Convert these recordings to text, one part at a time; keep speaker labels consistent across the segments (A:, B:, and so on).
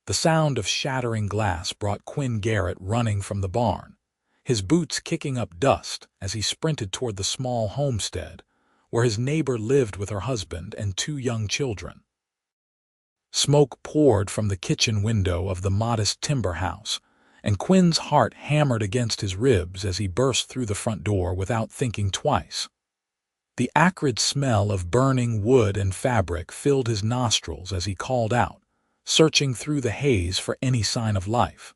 A: The sound of shattering glass brought Quinn Garrett running from the barn, his boots kicking up dust as he sprinted toward the small homestead, where his neighbor lived with her husband and 2 young children. Smoke poured from the kitchen window of the modest timber house, and Quinn's heart hammered against his ribs as he burst through the front door without thinking twice. The acrid smell of burning wood and fabric filled his nostrils as he called out, searching through the haze for any sign of life.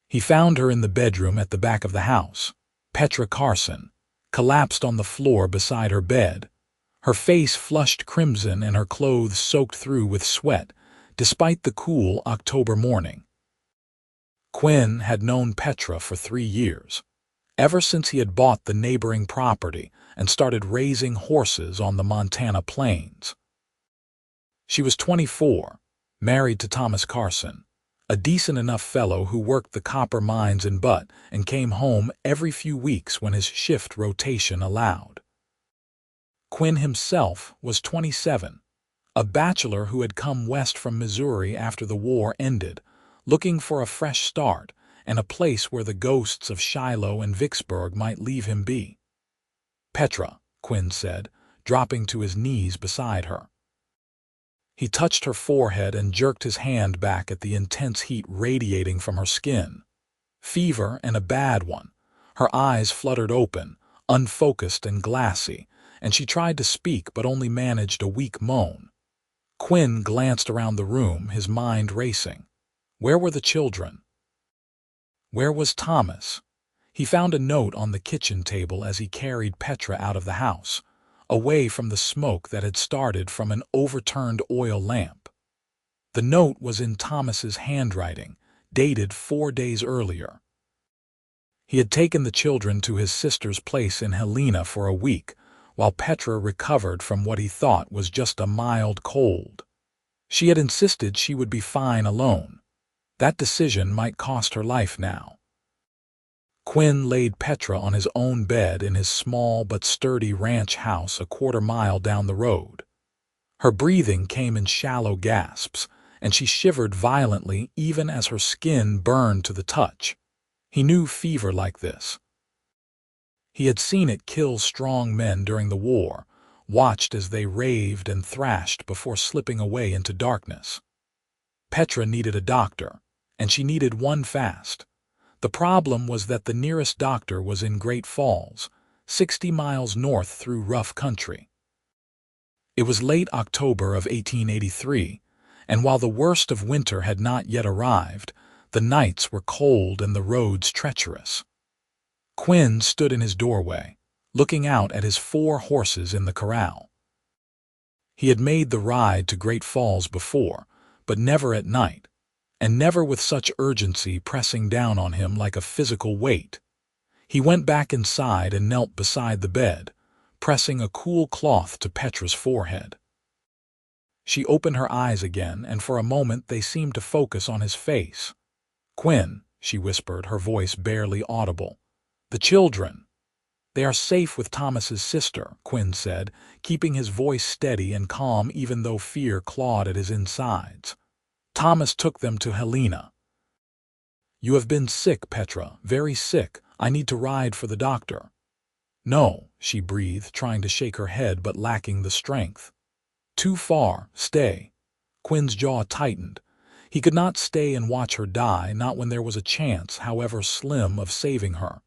A: He found her in the bedroom at the back of the house, Petra Carson, collapsed on the floor beside her bed, her face flushed crimson and her clothes soaked through with sweat, despite the cool October morning. Quinn had known Petra for 3 years, ever since he had bought the neighboring property and started raising horses on the Montana plains. She was 24, married to Thomas Carson, a decent enough fellow who worked the copper mines in Butte and came home every few weeks when his shift rotation allowed. Quinn himself was 27, a bachelor who had come west from Missouri after the war ended, looking for a fresh start and a place where the ghosts of Shiloh and Vicksburg might leave him be. "Petra," Quinn said, dropping to his knees beside her. He touched her forehead and jerked his hand back at the intense heat radiating from her skin. Fever, and a bad one. Her eyes fluttered open, unfocused and glassy, and she tried to speak but only managed a weak moan. Quinn glanced around the room, his mind racing. Where were the children? Where was Thomas? He found a note on the kitchen table as he carried Petra out of the house, away from the smoke that had started from an overturned oil lamp. The note was in Thomas's handwriting, dated 4 days earlier. He had taken the children to his sister's place in Helena for a week, while Petra recovered from what he thought was just a mild cold. She had insisted she would be fine alone. That decision might cost her life now. Quinn laid Petra on his own bed in his small but sturdy ranch house a quarter-mile down the road. Her breathing came in shallow gasps, and she shivered violently even as her skin burned to the touch. He knew fever like this. He had seen it kill strong men during the war, watched as they raved and thrashed before slipping away into darkness. Petra needed a doctor, and she needed one fast. The problem was that the nearest doctor was in Great Falls, 60 miles north through rough country. It was late October of 1883, and while the worst of winter had not yet arrived, the nights were cold and the roads treacherous. Quinn stood in his doorway, looking out at his 4 horses in the corral. He had made the ride to Great Falls before, but never at night, and never with such urgency pressing down on him like a physical weight. He went back inside and knelt beside the bed, pressing a cool cloth to Petra's forehead. She opened her eyes again, and for a moment they seemed to focus on his face. "Quinn," she whispered, her voice barely audible. "The children." "They are safe with Thomas's sister," Quinn said, keeping his voice steady and calm even though fear clawed at his insides. "Thomas took them to Helena." "You have been sick, Petra, very sick. I need to ride for the doctor." "No," she breathed, trying to shake her head but lacking the strength. "Too far. Stay." Quinn's jaw tightened. He could not stay and watch her die, not when there was a chance, however slim, of saving her.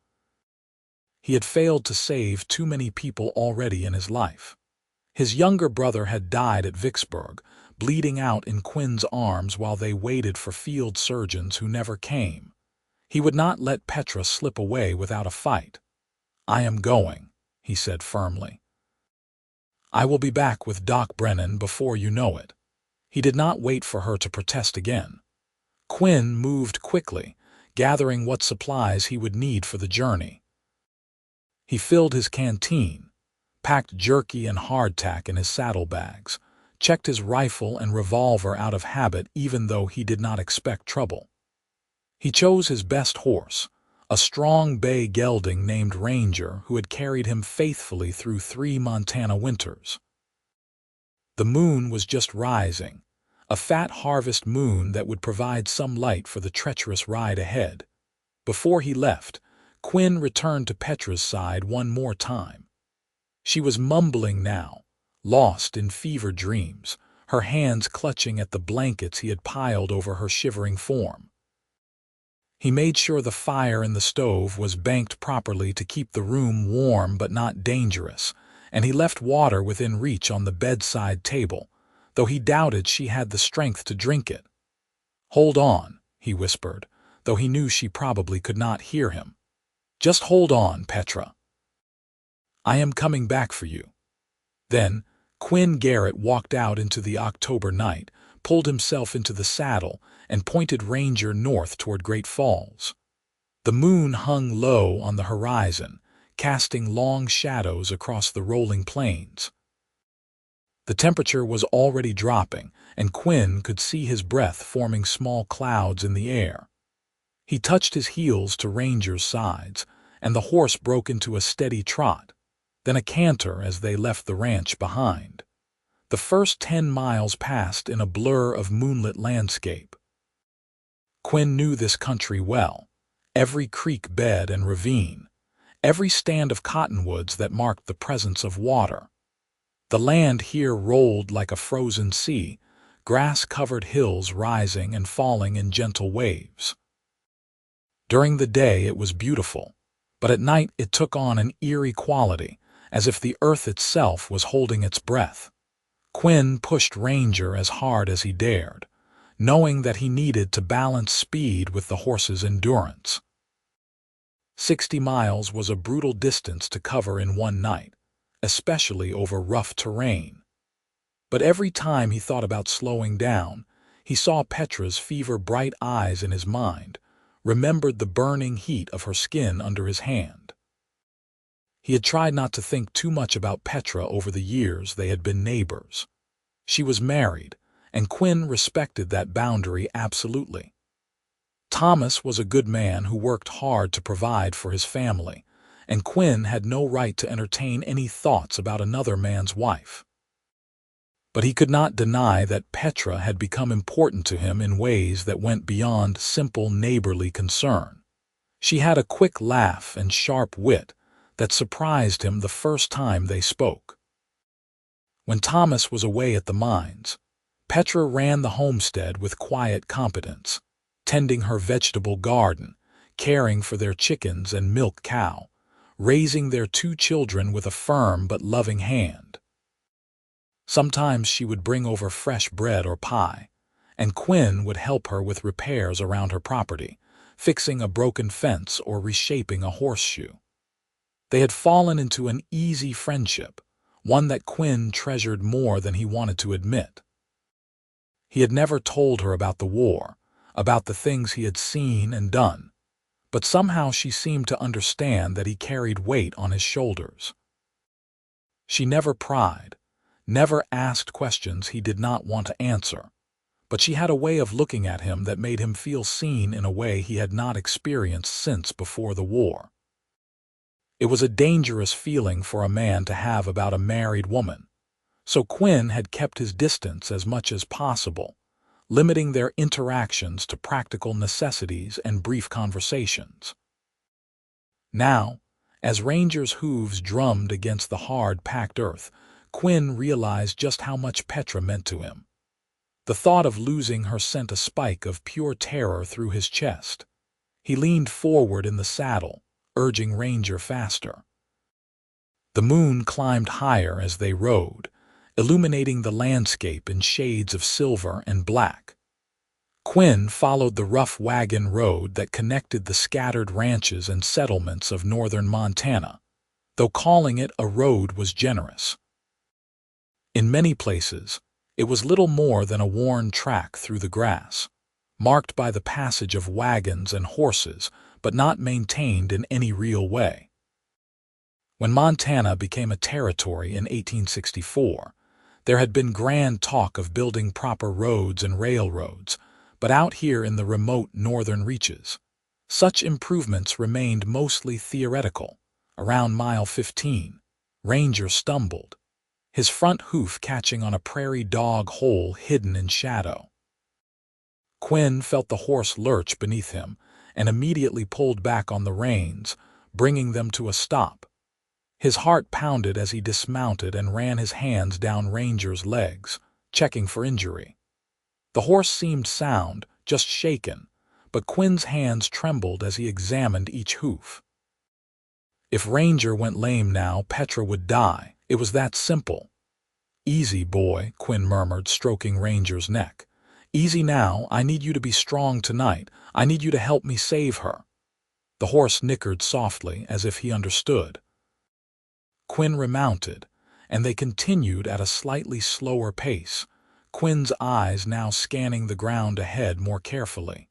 A: He had failed to save too many people already in his life. His younger brother had died at Vicksburg, bleeding out in Quinn's arms while they waited for field surgeons who never came. He would not let Petra slip away without a fight. "I am going," he said firmly. "I will be back with Doc Brennan before you know it." He did not wait for her to protest again. Quinn moved quickly, gathering what supplies he would need for the journey. He filled his canteen, packed jerky and hardtack in his saddlebags, checked his rifle and revolver out of habit even though he did not expect trouble. He chose his best horse, a strong bay gelding named Ranger who had carried him faithfully through 3 Montana winters. The moon was just rising, a fat harvest moon that would provide some light for the treacherous ride ahead. Before he left, Quinn returned to Petra's side one more time. She was mumbling now, lost in fever dreams, her hands clutching at the blankets he had piled over her shivering form. He made sure the fire in the stove was banked properly to keep the room warm but not dangerous, and he left water within reach on the bedside table, though he doubted she had the strength to drink it. "Hold on," he whispered, though he knew she probably could not hear him. "Just hold on, Petra. I am coming back for you." Then Quinn Garrett walked out into the October night, pulled himself into the saddle, and pointed Ranger north toward Great Falls. The moon hung low on the horizon, casting long shadows across the rolling plains. The temperature was already dropping, and Quinn could see his breath forming small clouds in the air. He touched his heels to Ranger's sides, and the horse broke into a steady trot, then a canter as they left the ranch behind. The first 10 miles passed in a blur of moonlit landscape. Quinn knew this country well, every creek bed and ravine, every stand of cottonwoods that marked the presence of water. The land here rolled like a frozen sea, grass-covered hills rising and falling in gentle waves. During the day it was beautiful, but at night it took on an eerie quality, as if the earth itself was holding its breath. Quinn pushed Ranger as hard as he dared, knowing that he needed to balance speed with the horse's endurance. 60 miles was a brutal distance to cover in one night, especially over rough terrain. But every time he thought about slowing down, he saw Petra's fever-bright eyes in his mind, remembered the burning heat of her skin under his hand. He had tried not to think too much about Petra over the years they had been neighbors. She was married, and Quinn respected that boundary absolutely. Thomas was a good man who worked hard to provide for his family, and Quinn had no right to entertain any thoughts about another man's wife. But he could not deny that Petra had become important to him in ways that went beyond simple neighborly concern. She had a quick laugh and sharp wit that surprised him the first time they spoke. When Thomas was away at the mines, Petra ran the homestead with quiet competence, tending her vegetable garden, caring for their chickens and milk cow, raising their 2 children with a firm but loving hand. Sometimes she would bring over fresh bread or pie, and Quinn would help her with repairs around her property, fixing a broken fence or reshaping a horseshoe. They had fallen into an easy friendship, one that Quinn treasured more than he wanted to admit. He had never told her about the war, about the things he had seen and done, but somehow she seemed to understand that he carried weight on his shoulders. She never pried, never asked questions he did not want to answer, but she had a way of looking at him that made him feel seen in a way he had not experienced since before the war. It was a dangerous feeling for a man to have about a married woman, so Quinn had kept his distance as much as possible, limiting their interactions to practical necessities and brief conversations. Now, as Ranger's hooves drummed against the hard, packed earth, Quinn realized just how much Petra meant to him. The thought of losing her sent a spike of pure terror through his chest. He leaned forward in the saddle, urging Ranger faster. The moon climbed higher as they rode, illuminating the landscape in shades of silver and black. Quinn followed the rough wagon road that connected the scattered ranches and settlements of northern Montana, though calling it a road was generous. In many places, it was little more than a worn track through the grass, marked by the passage of wagons and horses, but not maintained in any real way. When Montana became a territory in 1864, there had been grand talk of building proper roads and railroads, but out here in the remote northern reaches, such improvements remained mostly theoretical. Around mile 15, Ranger stumbled. his front hoof catching on a prairie dog hole hidden in shadow. Quinn felt the horse lurch beneath him and immediately pulled back on the reins, bringing them to a stop. His heart pounded as he dismounted and ran his hands down Ranger's legs, checking for injury. The horse seemed sound, just shaken, but Quinn's hands trembled as he examined each hoof. If Ranger went lame now, Petra would die. It was that simple. "Easy, boy," Quinn murmured, stroking Ranger's neck. "Easy now. I need you to be strong tonight. I need you to help me save her." The horse nickered softly, as if he understood. Quinn remounted, and they continued at a slightly slower pace, Quinn's eyes now scanning the ground ahead more carefully.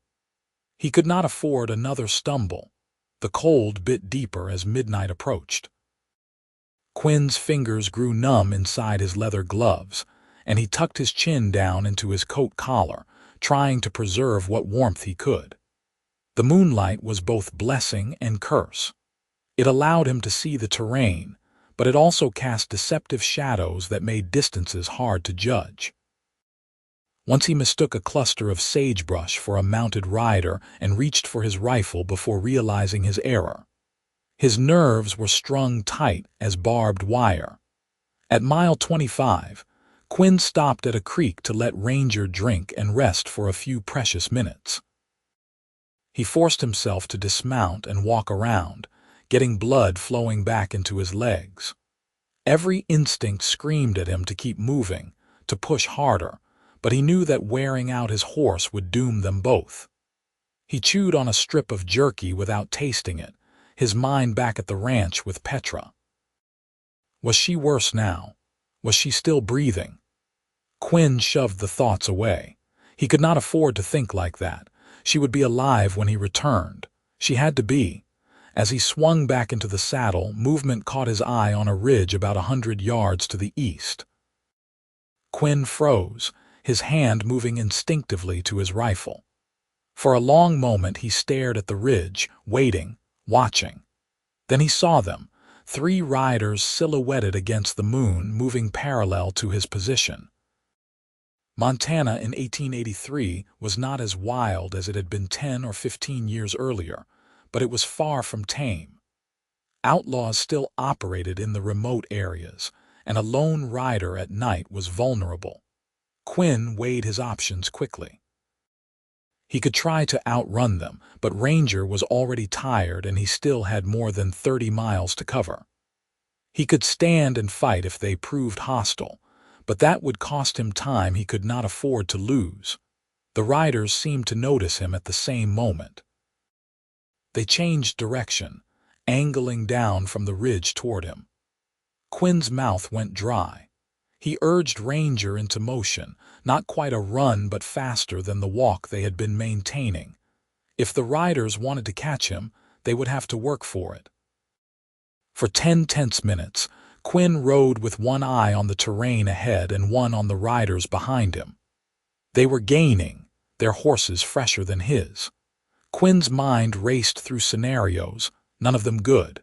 A: He could not afford another stumble. The cold bit deeper as midnight approached. Quinn's fingers grew numb inside his leather gloves, and he tucked his chin down into his coat collar, trying to preserve what warmth he could. The moonlight was both blessing and curse. It allowed him to see the terrain, but it also cast deceptive shadows that made distances hard to judge. Once he mistook a cluster of sagebrush for a mounted rider and reached for his rifle before realizing his error. His nerves were strung tight as barbed wire. At mile 25, Quinn stopped at a creek to let Ranger drink and rest for a few precious minutes. He forced himself to dismount and walk around, getting blood flowing back into his legs. Every instinct screamed at him to keep moving, to push harder, but he knew that wearing out his horse would doom them both. He chewed on a strip of jerky without tasting it, his mind back at the ranch with Petra. Was she worse now? Was she still breathing? Quinn shoved the thoughts away. He could not afford to think like that. She would be alive when he returned. She had to be. As he swung back into the saddle, movement caught his eye on a ridge about 100 yards to the east. Quinn froze, his hand moving instinctively to his rifle. For a long moment he stared at the ridge, waiting, watching. Then he saw them, 3 riders silhouetted against the moon, moving parallel to his position. Montana in 1883 was not as wild as it had been 10 or 15 years earlier, but it was far from tame. Outlaws still operated in the remote areas, and a lone rider at night was vulnerable. Quinn weighed his options quickly. He could try to outrun them, but Ranger was already tired and he still had more than 30 miles to cover. He could stand and fight if they proved hostile, but that would cost him time he could not afford to lose. The riders seemed to notice him at the same moment. They changed direction, angling down from the ridge toward him. Quinn's mouth went dry. He urged Ranger into motion, not quite a run but faster than the walk they had been maintaining. If the riders wanted to catch him, they would have to work for it. For 10 tense minutes, Quinn rode with one eye on the terrain ahead and one on the riders behind him. They were gaining, their horses fresher than his. Quinn's mind raced through scenarios, none of them good.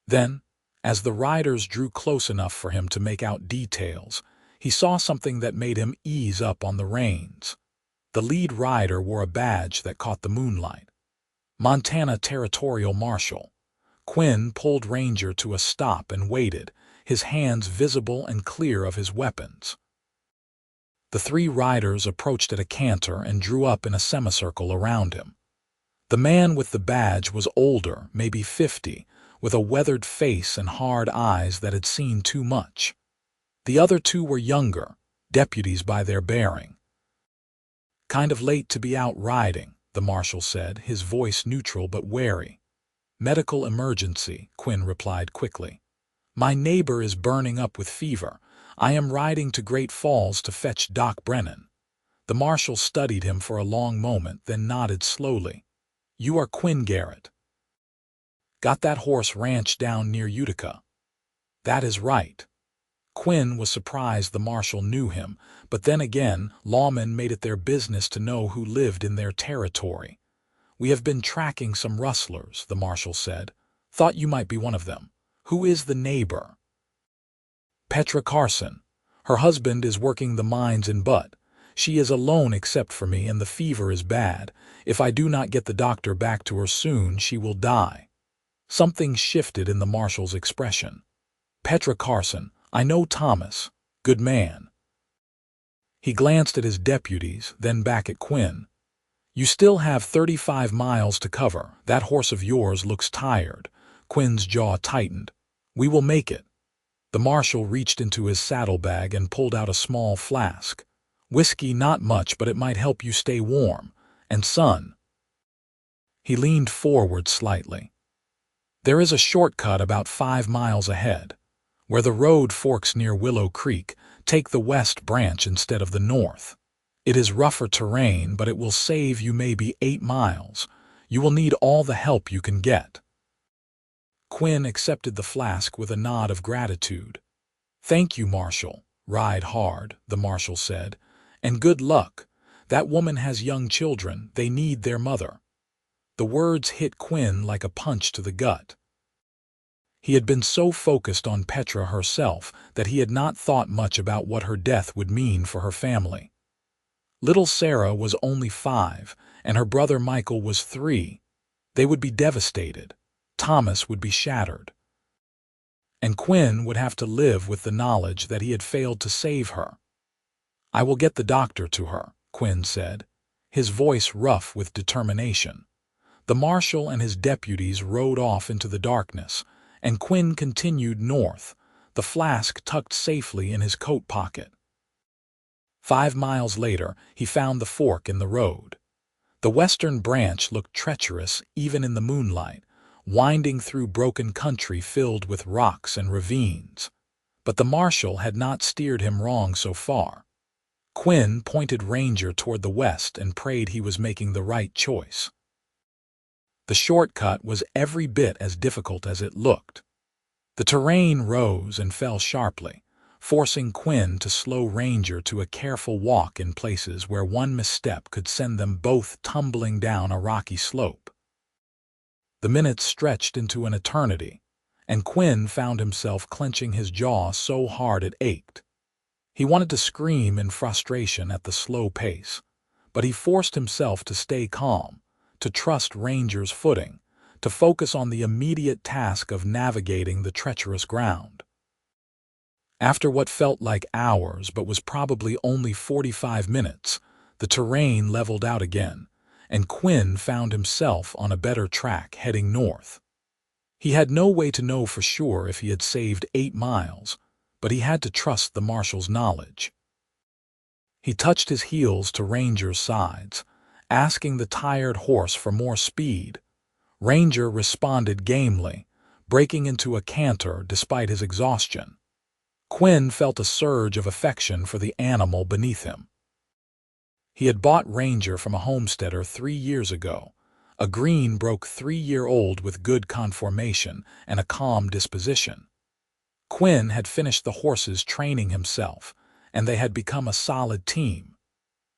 A: Then, as the riders drew close enough for him to make out details, he saw something that made him ease up on the reins. The lead rider wore a badge that caught the moonlight. Montana Territorial Marshal. Quinn pulled Ranger to a stop and waited, his hands visible and clear of his weapons. The 3 riders approached at a canter and drew up in a semicircle around him. The man with the badge was older, maybe 50, with a weathered face and hard eyes that had seen too much. The other 2 were younger, deputies by their bearing. "Kind of late to be out riding," the marshal said, his voice neutral but wary. "Medical emergency," Quinn replied quickly. "My neighbor is burning up with fever. I am riding to Great Falls to fetch Doc Brennan." The marshal studied him for a long moment, then nodded slowly. "You are Quinn Garrett. Got that horse ranch down near Utica?" "That is right." Quinn was surprised the marshal knew him, but then again, lawmen made it their business to know who lived in their territory. "We have been tracking some rustlers," the marshal said. "Thought you might be one of them. Who is the neighbor?" Petra Carson. Her husband is working the mines in Butt. She is alone except for me, and the fever is bad. If I do not get the doctor back to her soon, she will die." Something shifted in the marshal's expression. "Petra Carson, I know Thomas. Good man." He glanced at his deputies, then back at Quinn. "You still have 35 miles to cover. That horse of yours looks tired." Quinn's jaw tightened. "We will make it." The marshal reached into his saddlebag and pulled out a small flask. "Whiskey, not much, but it might help you stay warm. And son." He leaned forward slightly. "There is a shortcut about 5 miles ahead. Where the road forks near Willow Creek, take the west branch instead of the north. It is rougher terrain, but it will save you maybe 8 miles. You will need all the help you can get." Quinn accepted the flask with a nod of gratitude. "Thank you, Marshal. Ride hard," the marshal said. "And good luck. That woman has young children. They need their mother." The words hit Quinn like a punch to the gut. He had been so focused on Petra herself that he had not thought much about what her death would mean for her family. Little Sarah was only 5, and her brother Michael was 3. They would be devastated. Thomas would be shattered. And Quinn would have to live with the knowledge that he had failed to save her. "I will get the doctor to her," Quinn said, his voice rough with determination. The marshal and his deputies rode off into the darkness, and Quinn continued north, the flask tucked safely in his coat pocket. 5 miles later, he found the fork in the road. The western branch looked treacherous even in the moonlight, winding through broken country filled with rocks and ravines. But the marshal had not steered him wrong so far. Quinn pointed Ranger toward the west and prayed he was making the right choice. The shortcut was every bit as difficult as it looked. The terrain rose and fell sharply, forcing Quinn to slow Ranger to a careful walk in places where one misstep could send them both tumbling down a rocky slope. The minutes stretched into an eternity, and Quinn found himself clenching his jaw so hard it ached. He wanted to scream in frustration at the slow pace, but he forced himself to stay calm, to trust Ranger's footing, to focus on the immediate task of navigating the treacherous ground. After what felt like hours but was probably only 45 minutes, the terrain leveled out again, and Quinn found himself on a better track heading north. He had no way to know for sure if he had saved 8 miles, but he had to trust the marshal's knowledge. He touched his heels to Ranger's sides, asking the tired horse for more speed. Ranger responded gamely, breaking into a canter despite his exhaustion. Quinn felt a surge of affection for the animal beneath him. He had bought Ranger from a homesteader 3 years ago, a green-broke 3-year-old with good conformation and a calm disposition. Quinn had finished the horse's training himself, and they had become a solid team.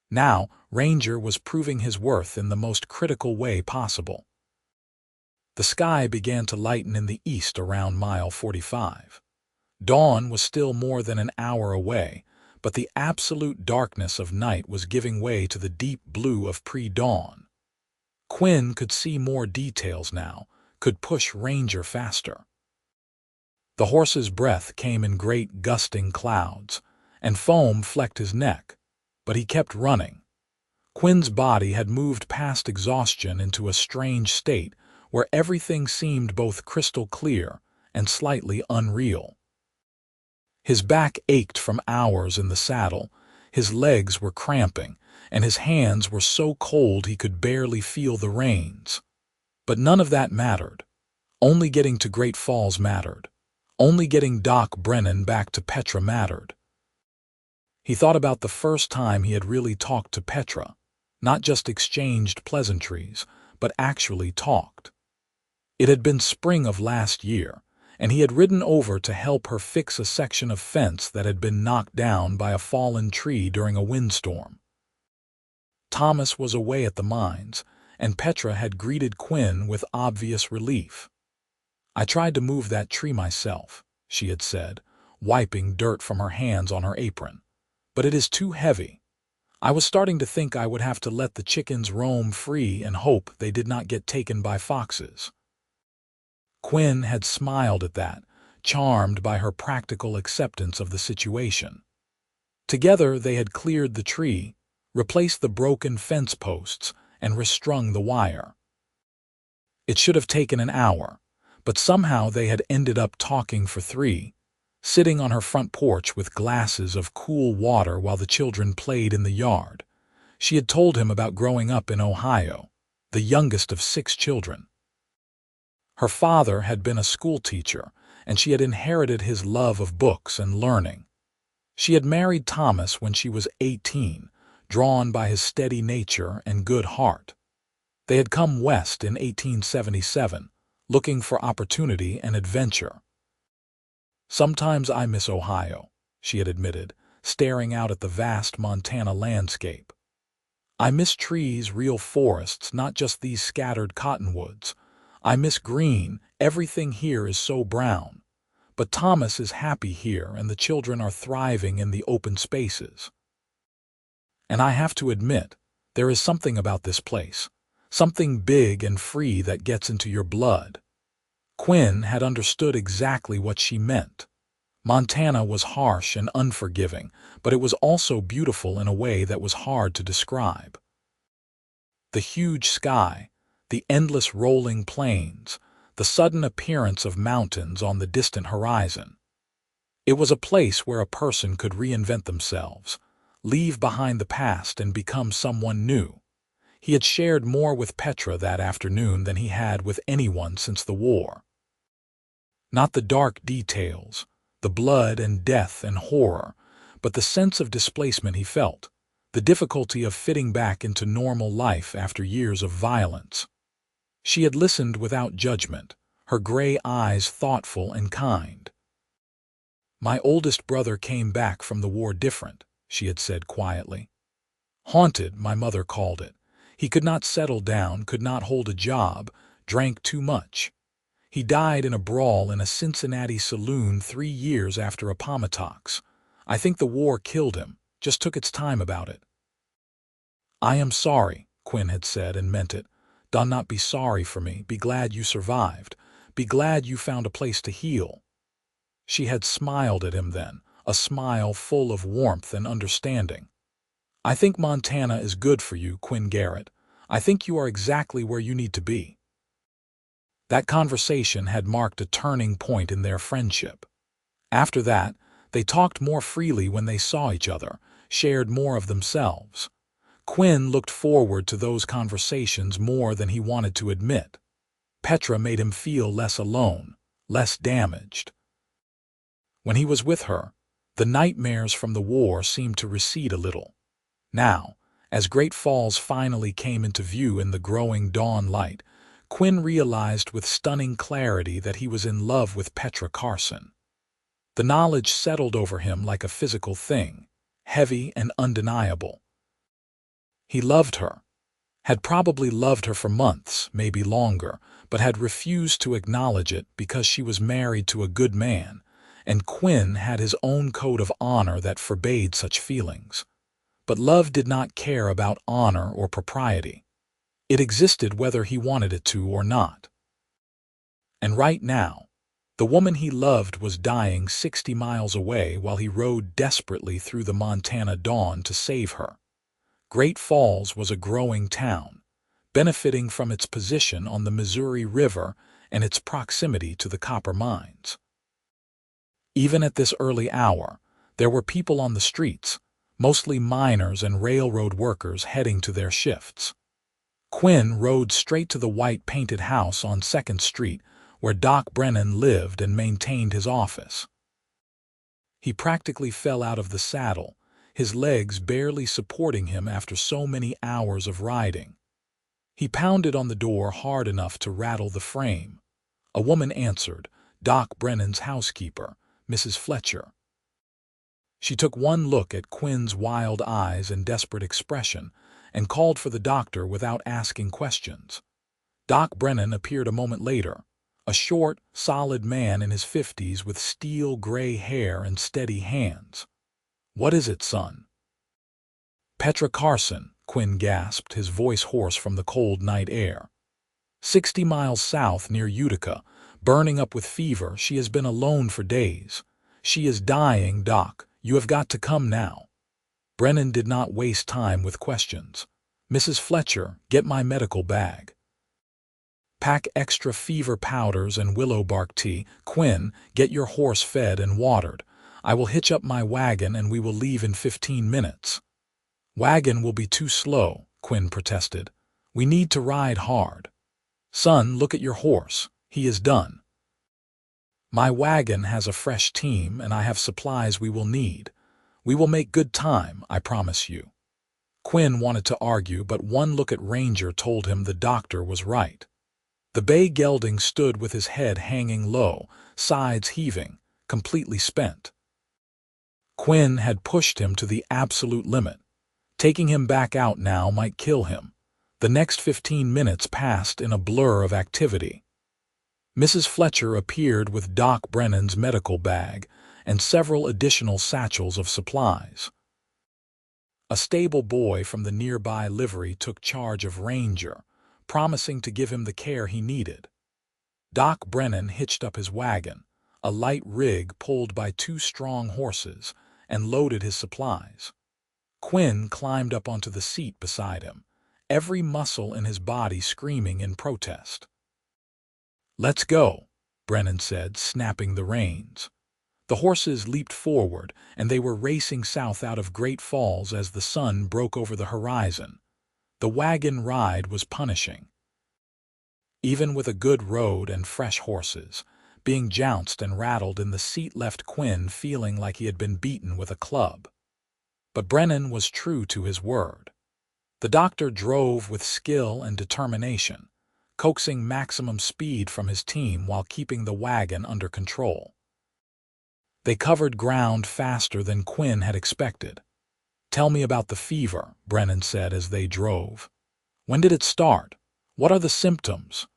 A: Now, Ranger was proving his worth in the most critical way possible. The sky began to lighten in the east around mile 45. Dawn was still more than an hour away, but the absolute darkness of night was giving way to the deep blue of pre-dawn. Quinn could see more details now, could push Ranger faster. The horse's breath came in great gusting clouds, and foam flecked his neck, but he kept running. Quinn's body had moved past exhaustion into a strange state where everything seemed both crystal clear and slightly unreal. His back ached from hours in the saddle, his legs were cramping, and his hands were so cold he could barely feel the reins. But none of that mattered. Only getting to Great Falls mattered. Only getting Doc Brennan back to Petra mattered. He thought about the first time he had really talked to Petra, not just exchanged pleasantries, but actually talked. It had been spring of last year, and he had ridden over to help her fix a section of fence that had been knocked down by a fallen tree during a windstorm. Thomas was away at the mines, and Petra had greeted Quinn with obvious relief. "I tried to move that tree myself," she had said, wiping dirt from her hands on her apron. "But it is too heavy. I was starting to think I would have to let the chickens roam free and hope they did not get taken by foxes." Quinn had smiled at that, charmed by her practical acceptance of the situation. Together they had cleared the tree, replaced the broken fence posts, and restrung the wire. It should have taken an hour, but somehow they had ended up talking for 3, sitting on her front porch with glasses of cool water while the children played in the yard. She had told him about growing up in Ohio, the youngest of 6 children. Her father had been a school teacher, and she had inherited his love of books and learning. She had married Thomas when she was 18, drawn by his steady nature and good heart. They had come west in 1877, looking for opportunity and adventure. "Sometimes I miss Ohio," she had admitted, staring out at the vast Montana landscape. "I miss trees, real forests, not just these scattered cottonwoods. I miss green, everything here is so brown. But Thomas is happy here and the children are thriving in the open spaces. And I have to admit, there is something about this place, something big and free that gets into your blood." Quinn had understood exactly what she meant. Montana was harsh and unforgiving, but it was also beautiful in a way that was hard to describe. The huge sky, the endless rolling plains, the sudden appearance of mountains on the distant horizon. It was a place where a person could reinvent themselves, leave behind the past and become someone new. He had shared more with Petra that afternoon than he had with anyone since the war. Not the dark details, the blood and death and horror, but the sense of displacement he felt, the difficulty of fitting back into normal life after years of violence. She had listened without judgment, her gray eyes thoughtful and kind. "My oldest brother came back from the war different," she had said quietly. "Haunted, my mother called it. He could not settle down, could not hold a job, drank too much. He died in a brawl in a Cincinnati saloon 3 years after Appomattox. I think the war killed him, just took its time about it." "I am sorry," Quinn had said and meant it. "Do not be sorry for me. Be glad you survived. Be glad you found a place to heal." She had smiled at him then, a smile full of warmth and understanding. "I think Montana is good for you, Quinn Garrett. I think you are exactly where you need to be." That conversation had marked a turning point in their friendship. After that, they talked more freely when they saw each other, shared more of themselves. Quinn looked forward to those conversations more than he wanted to admit. Petra made him feel less alone, less damaged. When he was with her, the nightmares from the war seemed to recede a little. Now, as Great Falls finally came into view in the growing dawn light, Quinn realized with stunning clarity that he was in love with Petra Carson. The knowledge settled over him like a physical thing, heavy and undeniable. He loved her, had probably loved her for months, maybe longer, but had refused to acknowledge it because she was married to a good man, and Quinn had his own code of honor that forbade such feelings. But love did not care about honor or propriety. It existed whether he wanted it to or not. And right now, the woman he loved was dying 60 miles away while he rode desperately through the Montana dawn to save her. Great Falls was a growing town, benefiting from its position on the Missouri River and its proximity to the copper mines. Even at this early hour, there were people on the streets, mostly miners and railroad workers heading to their shifts. Quinn rode straight to the white-painted house on 2nd Street where Doc Brennan lived and maintained his office. He practically fell out of the saddle, his legs barely supporting him after so many hours of riding. He pounded on the door hard enough to rattle the frame. A woman answered, Doc Brennan's housekeeper, Mrs. Fletcher. She took one look at Quinn's wild eyes and desperate expression and called for the doctor without asking questions. Doc Brennan appeared a moment later, a short, solid man in his 50s with steel-gray hair and steady hands. "What is it, son?" "Petra Carson," Quinn gasped, his voice hoarse from the cold night air. 60 miles south near Utica, burning up with fever. She has been alone for days. She is dying, Doc. You have got to come now." Brennan did not waste time with questions. "Mrs. Fletcher, get my medical bag. Pack extra fever powders and willow bark tea. Quinn, get your horse fed and watered. I will hitch up my wagon and we will leave in 15 minutes. "Wagon will be too slow," Quinn protested. "We need to ride hard." "Son, look at your horse. He is done." "My wagon has a fresh team and I have supplies we will need. We will make good time, I promise you." Quinn wanted to argue, but one look at Ranger told him the doctor was right. The bay gelding stood with his head hanging low, sides heaving, completely spent. Quinn had pushed him to the absolute limit. Taking him back out now might kill him. The next 15 minutes passed in a blur of activity. Mrs. Fletcher appeared with Doc Brennan's medical bag and several additional satchels of supplies. A stable boy from the nearby livery took charge of Ranger, promising to give him the care he needed. Doc Brennan hitched up his wagon, a light rig pulled by 2 strong horses, and loaded his supplies. Quinn climbed up onto the seat beside him, every muscle in his body screaming in protest. "Let's go," Brennan said, snapping the reins. The horses leaped forward, and they were racing south out of Great Falls as the sun broke over the horizon. The wagon ride was punishing. Even with a good road and fresh horses, being jounced and rattled in the seat left Quinn feeling like he had been beaten with a club. But Brennan was true to his word. The doctor drove with skill and determination, coaxing maximum speed from his team while keeping the wagon under control. They covered ground faster than Quinn had expected. "Tell me about the fever," Brennan said as they drove. "When did it start? What are the symptoms?"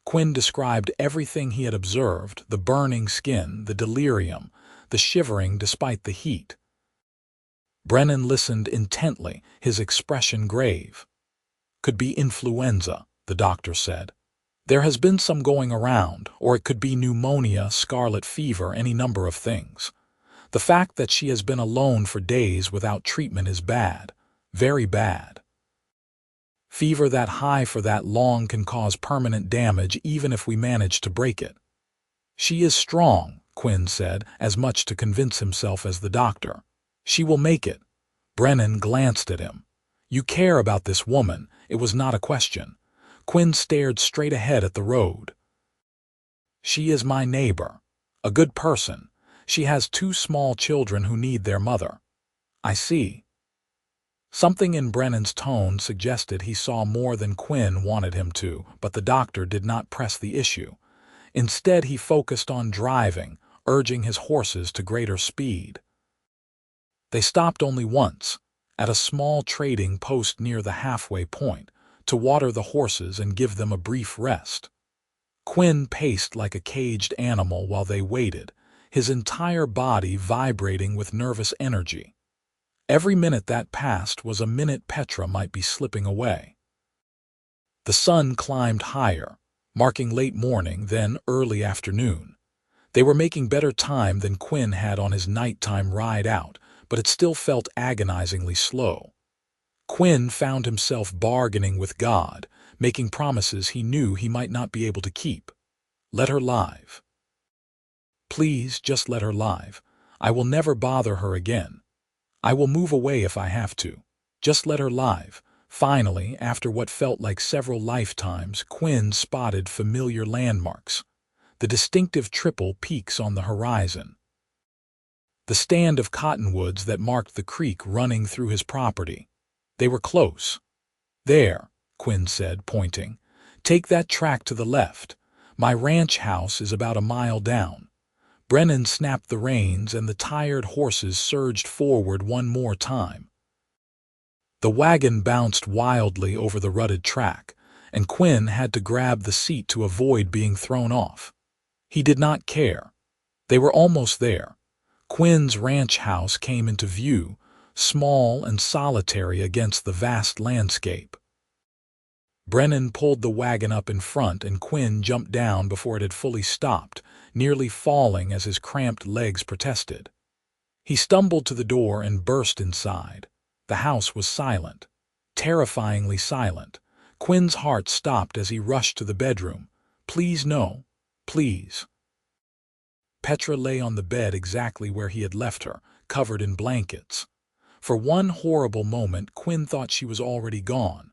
A: Quinn described everything he had observed: the burning skin, the delirium, the shivering despite the heat. Brennan listened intently, his expression grave. "Could be influenza," the doctor said. "There has been some going around, or it could be pneumonia, scarlet fever, any number of things. The fact that she has been alone for days without treatment is bad, very bad. Fever that high for that long can cause permanent damage even if we manage to break it." "She is strong," Quinn said, as much to convince himself as the doctor. "She will make it." Brennan glanced at him. "You care about this woman." It was not a question. Quinn stared straight ahead at the road. "She is my neighbor. A good person. She has 2 small children who need their mother." "I see." Something in Brennan's tone suggested he saw more than Quinn wanted him to, but the doctor did not press the issue. Instead, he focused on driving, urging his horses to greater speed. They stopped only once, at a small trading post near the halfway point, to water the horses and give them a brief rest. Quinn paced like a caged animal while they waited, his entire body vibrating with nervous energy. Every minute that passed was a minute Petra might be slipping away. The sun climbed higher, marking late morning, then early afternoon. They were making better time than Quinn had on his nighttime ride out, but it still felt agonizingly slow. Quinn found himself bargaining with God, making promises he knew he might not be able to keep. "Let her live. Please, just let her live. I will never bother her again. I will move away if I have to. Just let her live." Finally, after what felt like several lifetimes, Quinn spotted familiar landmarks. The distinctive triple peaks on the horizon. The stand of cottonwoods that marked the creek running through his property. They were close. "There," Quinn said, pointing. "Take that track to the left. My ranch house is about a mile down." Brennan snapped the reins and the tired horses surged forward one more time. The wagon bounced wildly over the rutted track, and Quinn had to grab the seat to avoid being thrown off. He did not care. They were almost there. Quinn's ranch house came into view, small and solitary against the vast landscape. Brennan pulled the wagon up in front and Quinn jumped down before it had fully stopped, nearly falling as his cramped legs protested. He stumbled to the door and burst inside. The house was silent, terrifyingly silent. Quinn's heart stopped as he rushed to the bedroom. Please no, please. Petra lay on the bed exactly where he had left her, covered in blankets. For one horrible moment, Quinn thought she was already gone.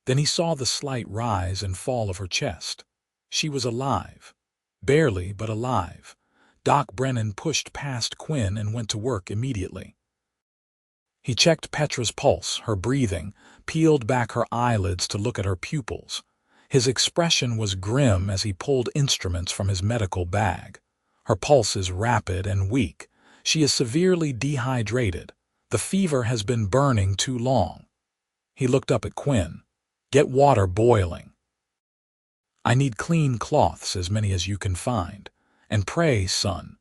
A: Then he saw the slight rise and fall of her chest. She was alive. Barely, but alive. Doc Brennan pushed past Quinn and went to work immediately. He checked Petra's pulse, her breathing, peeled back her eyelids to look at her pupils. His expression was grim as he pulled instruments from his medical bag. Her pulse is rapid and weak. She is severely dehydrated. The fever has been burning too long. He looked up at Quinn. Get water boiling. I need clean cloths, as many as you can find. And pray, son.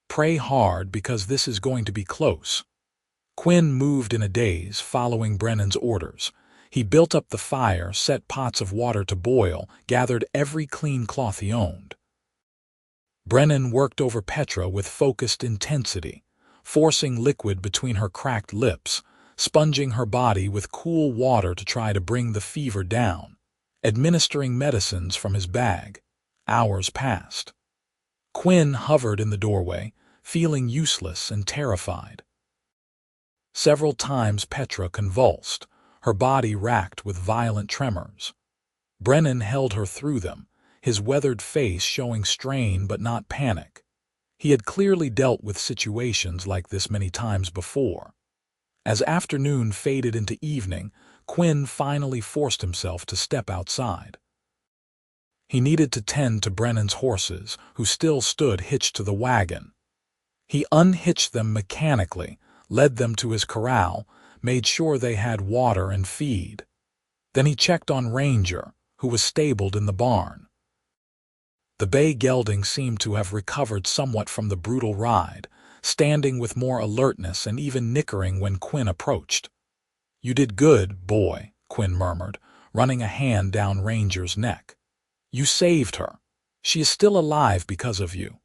A: Pray hard because this is going to be close. Quinn moved in a daze, following Brennan's orders. He built up the fire, set pots of water to boil, gathered every clean cloth he owned. Brennan worked over Petra with focused intensity, forcing liquid between her cracked lips, sponging her body with cool water to try to bring the fever down, administering medicines from his bag. Hours passed. Quinn hovered in the doorway, feeling useless and terrified. Several times Petra convulsed, her body racked with violent tremors. Brennan held her through them, his weathered face showing strain but not panic. He had clearly dealt with situations like this many times before. As afternoon faded into evening, Quinn finally forced himself to step outside. He needed to tend to Brennan's horses, who still stood hitched to the wagon. He unhitched them mechanically, led them to his corral, made sure they had water and feed. Then he checked on Ranger, who was stabled in the barn. The bay gelding seemed to have recovered somewhat from the brutal ride, standing with more alertness and even nickering when Quinn approached. You did good, boy, Quinn murmured, running a hand down Ranger's neck. You saved her. She is still alive because of you.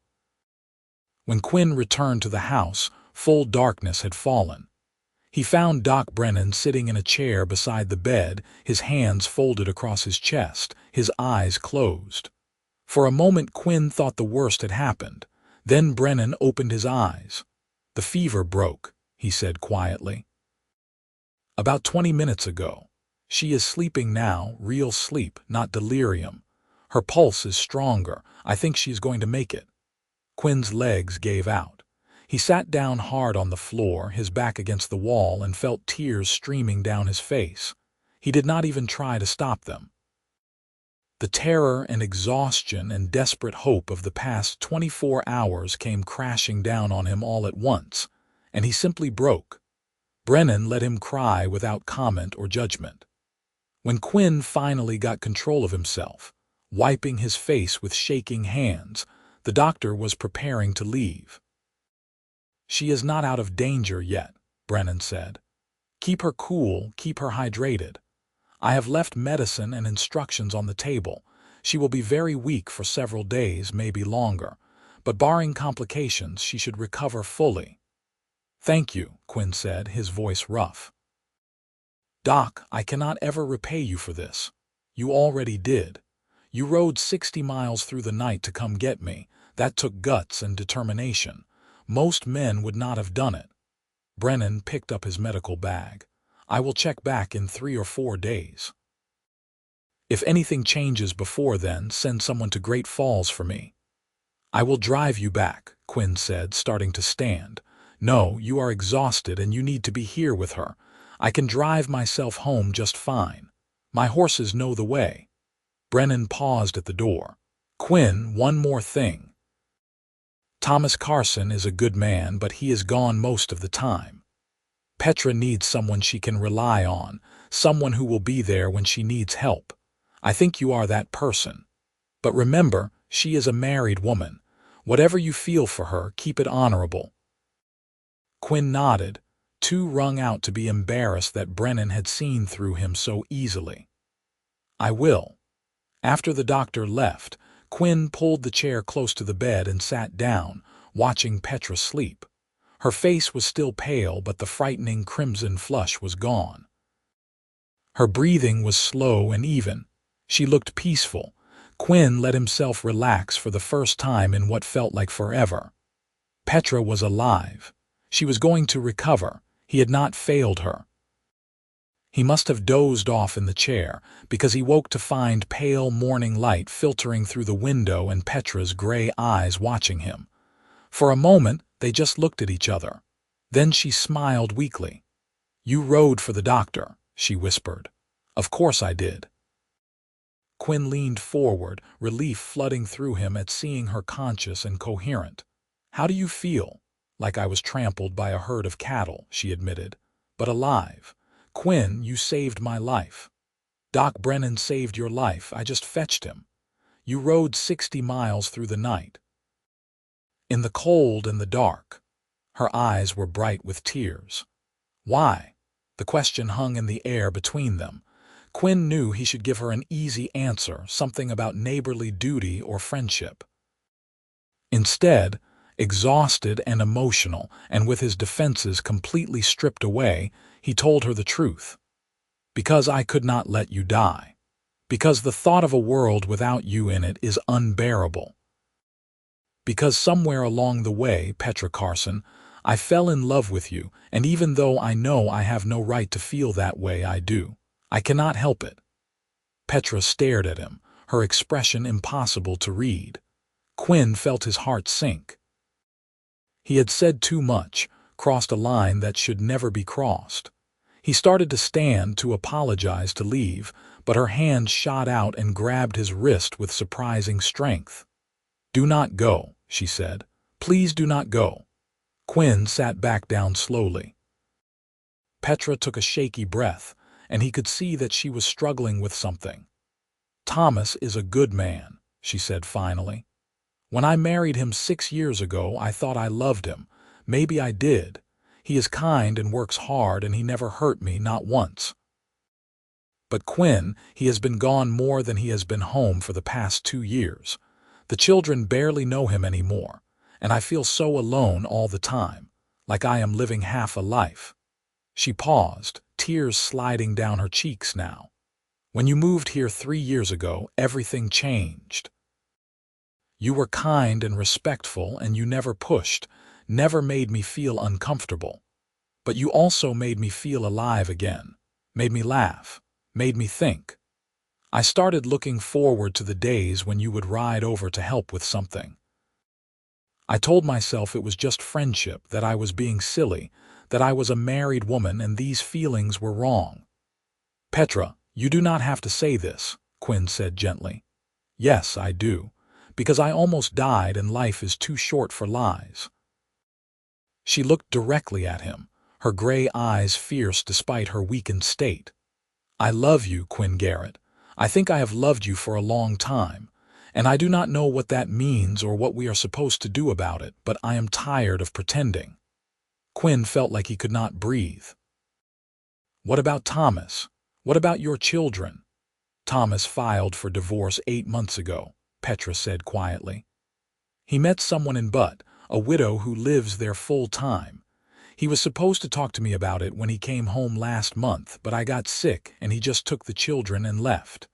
A: When Quinn returned to the house, full darkness had fallen. He found Doc Brennan sitting in a chair beside the bed, his hands folded across his chest, his eyes closed. For a moment Quinn thought the worst had happened. Then Brennan opened his eyes. The fever broke, he said quietly. About 20 minutes ago. She is sleeping now, real sleep, not delirium. Her pulse is stronger. I think she is going to make it. Quinn's legs gave out. He sat down hard on the floor, his back against the wall, and felt tears streaming down his face. He did not even try to stop them. The terror and exhaustion and desperate hope of the past 24 hours came crashing down on him all at once, and he simply broke. Brennan let him cry without comment or judgment. When Quinn finally got control of himself, wiping his face with shaking hands, the doctor was preparing to leave. She is not out of danger yet, Brennan said. Keep her cool, keep her hydrated. I have left medicine and instructions on the table. She will be very weak for several days, maybe longer, but barring complications, she should recover fully. Thank you, Quinn said, his voice rough. Doc, I cannot ever repay you for this. You already did. You rode 60 miles through the night to come get me. That took guts and determination. Most men would not have done it. Brennan picked up his medical bag. I will check back in 3 or 4 days. If anything changes before then, send someone to Great Falls for me. I will drive you back, Quinn said, starting to stand. No, you are exhausted and you need to be here with her. I can drive myself home just fine. My horses know the way. Brennan paused at the door. Quinn, one more thing. Thomas Carson is a good man, but he is gone most of the time. Petra needs someone she can rely on, someone who will be there when she needs help. I think you are that person. But remember, She is a married woman. Whatever you feel for her, keep it honorable." Quinn nodded, too wrung out to be embarrassed that Brennan had seen through him so easily. "I will." After the doctor left, Quinn pulled the chair close to the bed and sat down, watching Petra sleep. Her face was still pale, but the frightening crimson flush was gone. Her breathing was slow and even. She looked peaceful. Quinn let himself relax for the first time in what felt like forever. Petra was alive. She was going to recover. He had not failed her. He must have dozed off in the chair, because he woke to find pale morning light filtering through the window and Petra's gray eyes watching him. For a moment, they just looked at each other. Then she smiled weakly. "You rode for the doctor," she whispered. "Of course I did." Quinn leaned forward, relief flooding through him at seeing her conscious and coherent. "How do you feel?" "Like I was trampled by a herd of cattle," she admitted. "But alive. Quinn, you saved my life." "Doc Brennan saved your life. I just fetched him." "You rode 60 miles through the night." "In the cold and the dark." Her eyes were bright with tears. "Why?" The question hung in the air between them. Quinn knew he should give her an easy answer, something about neighborly duty or friendship. Instead, exhausted and emotional, and with his defenses completely stripped away, he told her the truth. "Because I could not let you die. Because the thought of a world without you in it is unbearable. Because somewhere along the way, Petra Carson, I fell in love with you, and even though I know I have no right to feel that way, I do. I cannot help it." Petra stared at him, her expression impossible to read. Quinn felt his heart sink. He had said too much, crossed a line that should never be crossed. He started to stand, to apologize, to leave, but her hand shot out and grabbed his wrist with surprising strength. "Do not go," she said. "Please do not go." Quinn sat back down slowly. Petra took a shaky breath, and he could see that she was struggling with something. "Thomas is a good man," she said finally. "When I married him 6 years ago, I thought I loved him. Maybe I did. He is kind and works hard, and he never hurt me, not once. But Quinn, he has been gone more than he has been home for the past 2 years. The children barely know him anymore, and I feel so alone all the time, like I am living half a life." She paused, tears sliding down her cheeks now. "When you moved here 3 years ago, everything changed. You were kind and respectful, and you never pushed, never made me feel uncomfortable. But you also made me feel alive again, made me laugh, made me think. I started looking forward to the days when you would ride over to help with something. I told myself it was just friendship, that I was being silly, that I was a married woman and these feelings were wrong." "Petra, you do not have to say this," Quinn said gently. "Yes, I do. Because I almost died and life is too short for lies." She looked directly at him, her gray eyes fierce despite her weakened state. "I love you, Quinn Garrett. I think I have loved you for a long time, and I do not know what that means or what we are supposed to do about it, but I am tired of pretending." Quinn felt like he could not breathe. "What about Thomas? What about your children?" "Thomas filed for divorce 8 months ago," Petra said quietly. "He met someone in Butte, a widow who lives there full time. He was supposed to talk to me about it when he came home last month, but I got sick and he just took the children and left.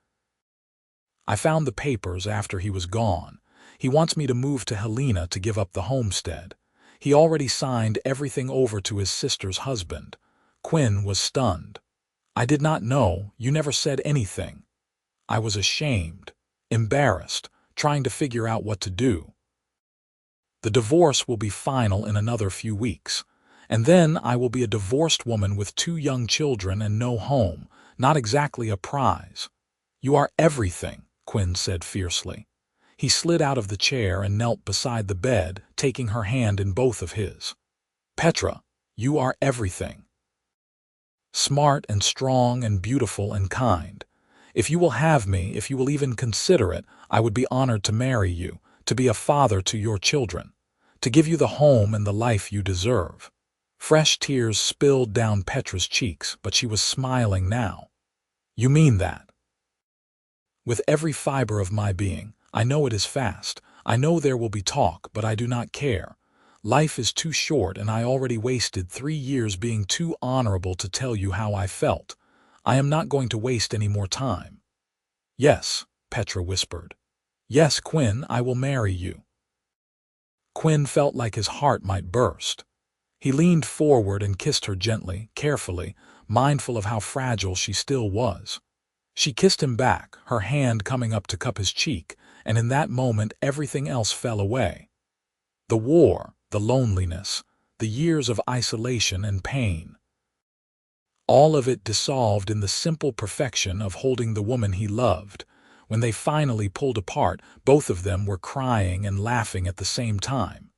A: I found the papers after he was gone. He wants me to move to Helena to give up the homestead. He already signed everything over to his sister's husband." Quinn was stunned. "I did not know. You never said anything." "I was ashamed, embarrassed, trying to figure out what to do. The divorce will be final in another few weeks, and then I will be a divorced woman with 2 young children and no home, not exactly a prize." "You are everything," Quinn said fiercely. He slid out of the chair and knelt beside the bed, taking her hand in both of his. "Petra, you are everything. Smart and strong and beautiful and kind. If you will have me, if you will even consider it, I would be honored to marry you, to be a father to your children, to give you the home and the life you deserve." Fresh tears spilled down Petra's cheeks, but she was smiling now. "You mean that?" "With every fiber of my being. I know it is fast. I know there will be talk, but I do not care. Life is too short, and I already wasted 3 years being too honorable to tell you how I felt. I am not going to waste any more time." "Yes," Petra whispered. "Yes, Quinn, I will marry you." Quinn felt like his heart might burst. He leaned forward and kissed her gently, carefully, mindful of how fragile she still was. She kissed him back, her hand coming up to cup his cheek, and in that moment everything else fell away. The war, the loneliness, the years of isolation and pain. All of it dissolved in the simple perfection of holding the woman he loved. When they finally pulled apart, both of them were crying and laughing at the same time.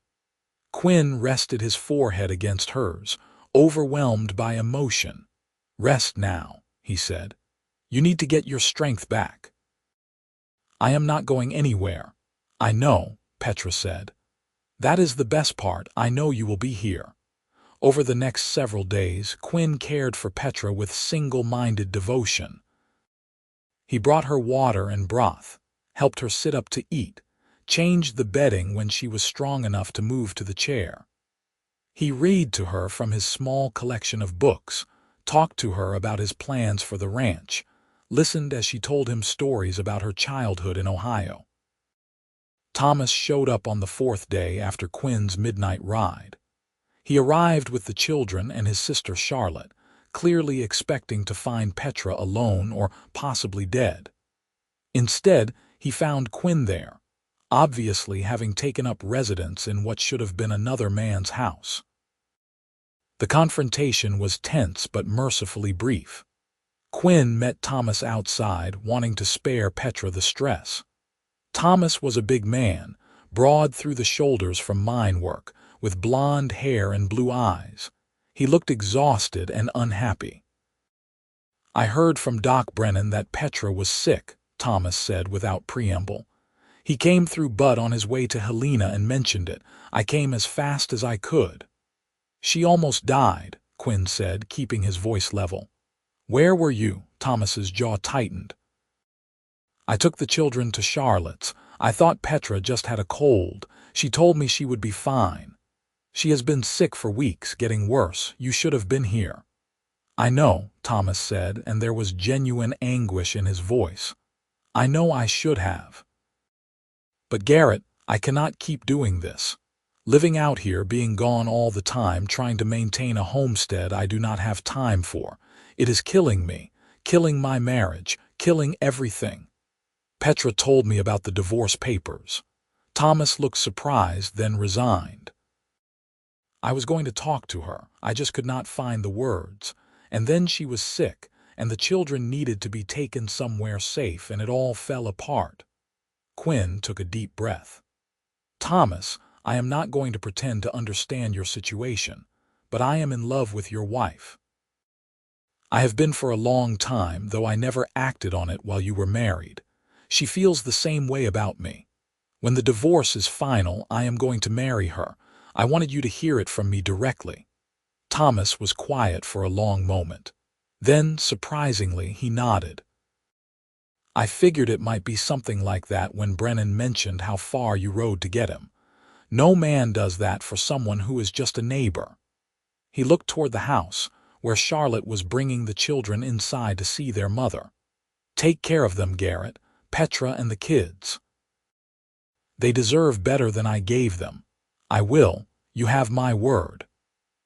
A: Quinn rested his forehead against hers, overwhelmed by emotion. "Rest now," he said. "You need to get your strength back." "I am not going anywhere." "I know," Petra said. "That is the best part. I know you will be here." Over the next several days, Quinn cared for Petra with single-minded devotion. He brought her water and broth, helped her sit up to eat, changed the bedding when she was strong enough to move to the chair. He read to her from his small collection of books, talked to her about his plans for the ranch, listened as she told him stories about her childhood in Ohio. Thomas showed up on the 4th day after Quinn's midnight ride. He arrived with the children and his sister Charlotte, clearly expecting to find Petra alone or possibly dead. Instead, he found Quinn there, obviously having taken up residence in what should have been another man's house. The confrontation was tense but mercifully brief. Quinn met Thomas outside, wanting to spare Petra the stress. Thomas was a big man, broad through the shoulders from mine work, with blonde hair and blue eyes. He looked exhausted and unhappy. "I heard from Doc Brennan that Petra was sick," Thomas said without preamble. "He came through Bud on his way to Helena and mentioned it. I came as fast as I could." "She almost died," Quinn said, keeping his voice level. "Where were you?" Thomas's jaw tightened. "I took the children to Charlotte's. I thought Petra just had a cold. She told me she would be fine. She has been sick for weeks, getting worse. You should have been here." "I know," Thomas said, and there was genuine anguish in his voice. "I know I should have. But Garrett, I cannot keep doing this. Living out here, being gone all the time, trying to maintain a homestead I do not have time for. It is killing me, killing my marriage, killing everything." Petra told me about the divorce papers. Thomas looked surprised, then resigned. "I was going to talk to her. I just could not find the words. And then she was sick, and the children needed to be taken somewhere safe, and it all fell apart." Quinn took a deep breath. "Thomas, I am not going to pretend to understand your situation, but I am in love with your wife. I have been for a long time, though I never acted on it while you were married. She feels the same way about me. When the divorce is final, I am going to marry her. I wanted you to hear it from me directly." Thomas was quiet for a long moment. Then, surprisingly, he nodded. "I figured it might be something like that when Brennan mentioned how far you rode to get him. No man does that for someone who is just a neighbor." He looked toward the house, where Charlotte was bringing the children inside to see their mother. "Take care of them, Garrett, Petra and the kids. They deserve better than I gave them. I will. You have my word."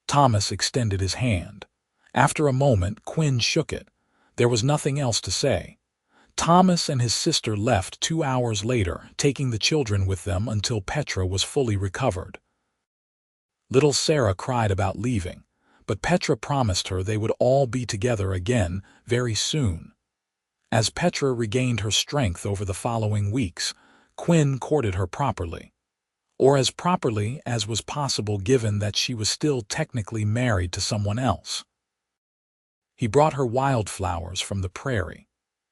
A: Thomas extended his hand. After a moment, Quinn shook it. There was nothing else to say. Thomas and his sister left 2 hours later, taking the children with them until Petra was fully recovered. Little Sarah cried about leaving, but Petra promised her they would all be together again very soon. As Petra regained her strength over the following weeks, Quinn courted her properly. Or as properly as was possible given that she was still technically married to someone else. He brought her wildflowers from the prairie.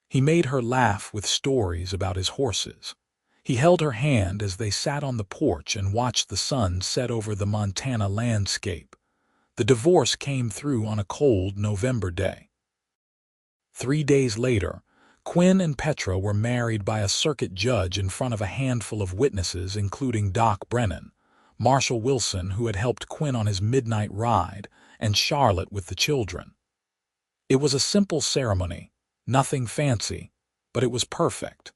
A: He made her laugh with stories about his horses. He held her hand as they sat on the porch and watched the sun set over the Montana landscape. The divorce came through on a cold November day. 3 days later, Quinn and Petra were married by a circuit judge in front of a handful of witnesses, including Doc Brennan, Marshall Wilson, who had helped Quinn on his midnight ride, and Charlotte with the children. It was a simple ceremony, nothing fancy, but it was perfect.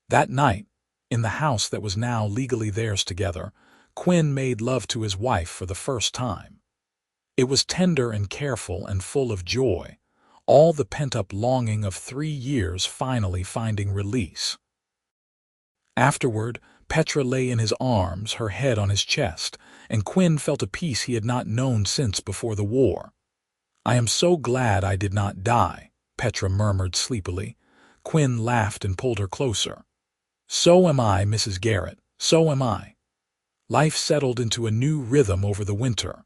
A: That night, in the house that was now legally theirs together, Quinn made love to his wife for the first time. It was tender and careful and full of joy, all the pent-up longing of 3 years finally finding release. Afterward, Petra lay in his arms, her head on his chest, and Quinn felt a peace he had not known since before the war. "I am so glad I did not die," Petra murmured sleepily. Quinn laughed and pulled her closer. "So am I, Mrs. Garrett, so am I." Life settled into a new rhythm over the winter.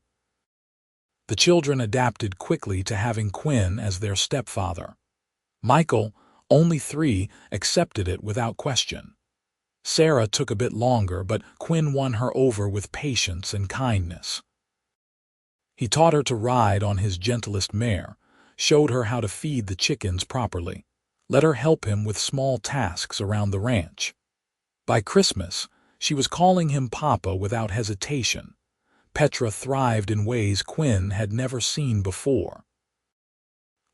A: The children adapted quickly to having Quinn as their stepfather. Michael, only 3, accepted it without question. Sarah took a bit longer, but Quinn won her over with patience and kindness. He taught her to ride on his gentlest mare, showed her how to feed the chickens properly, let her help him with small tasks around the ranch. By Christmas, she was calling him Papa without hesitation. Petra thrived in ways Quinn had never seen before.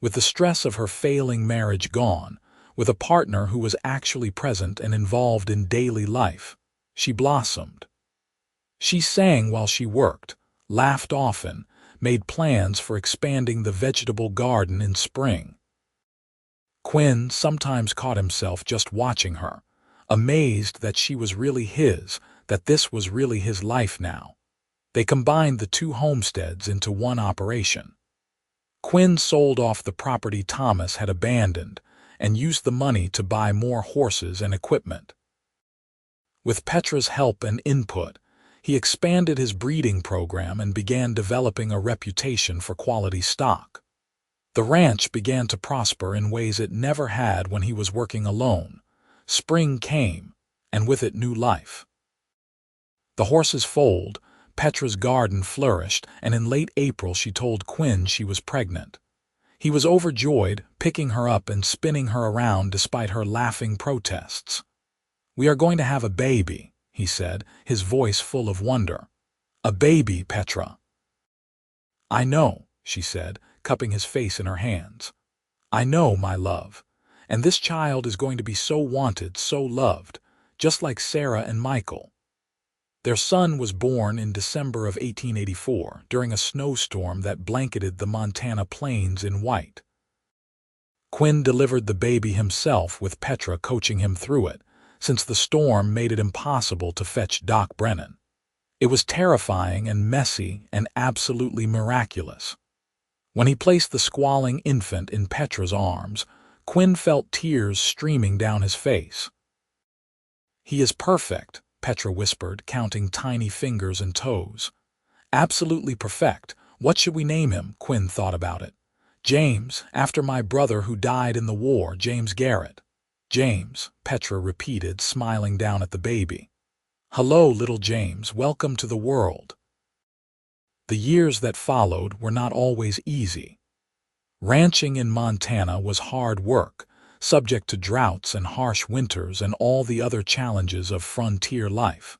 A: With the stress of her failing marriage gone, with a partner who was actually present and involved in daily life, she blossomed. She sang while she worked, laughed often, made plans for expanding the vegetable garden in spring. Quinn sometimes caught himself just watching her, amazed that she was really his, that this was really his life now. They combined the 2 homesteads into one operation. Quinn sold off the property Thomas had abandoned and used the money to buy more horses and equipment. With Petra's help and input, he expanded his breeding program and began developing a reputation for quality stock. The ranch began to prosper in ways it never had when he was working alone. Spring came, and with it new life. The horses foaled, Petra's garden flourished, and in late April she told Quinn she was pregnant. He was overjoyed, picking her up and spinning her around despite her laughing protests. "We are going to have a baby," he said, his voice full of wonder. "A baby, Petra." "I know," she said, cupping his face in her hands. "I know, my love. And this child is going to be so wanted, so loved, just like Sarah and Michael." Their son was born in December of 1884 during a snowstorm that blanketed the Montana plains in white. Quinn delivered the baby himself with Petra coaching him through it, since the storm made it impossible to fetch Doc Brennan. It was terrifying and messy and absolutely miraculous. When he placed the squalling infant in Petra's arms, Quinn felt tears streaming down his face. "He is perfect," Petra whispered, counting tiny fingers and toes. "Absolutely perfect. What should we name him?" Quinn thought about it. "James, after my brother who died in the war, James Garrett." "James," Petra repeated, smiling down at the baby. "Hello, little James, welcome to the world." The years that followed were not always easy. Ranching in Montana was hard work, subject to droughts and harsh winters and all the other challenges of frontier life.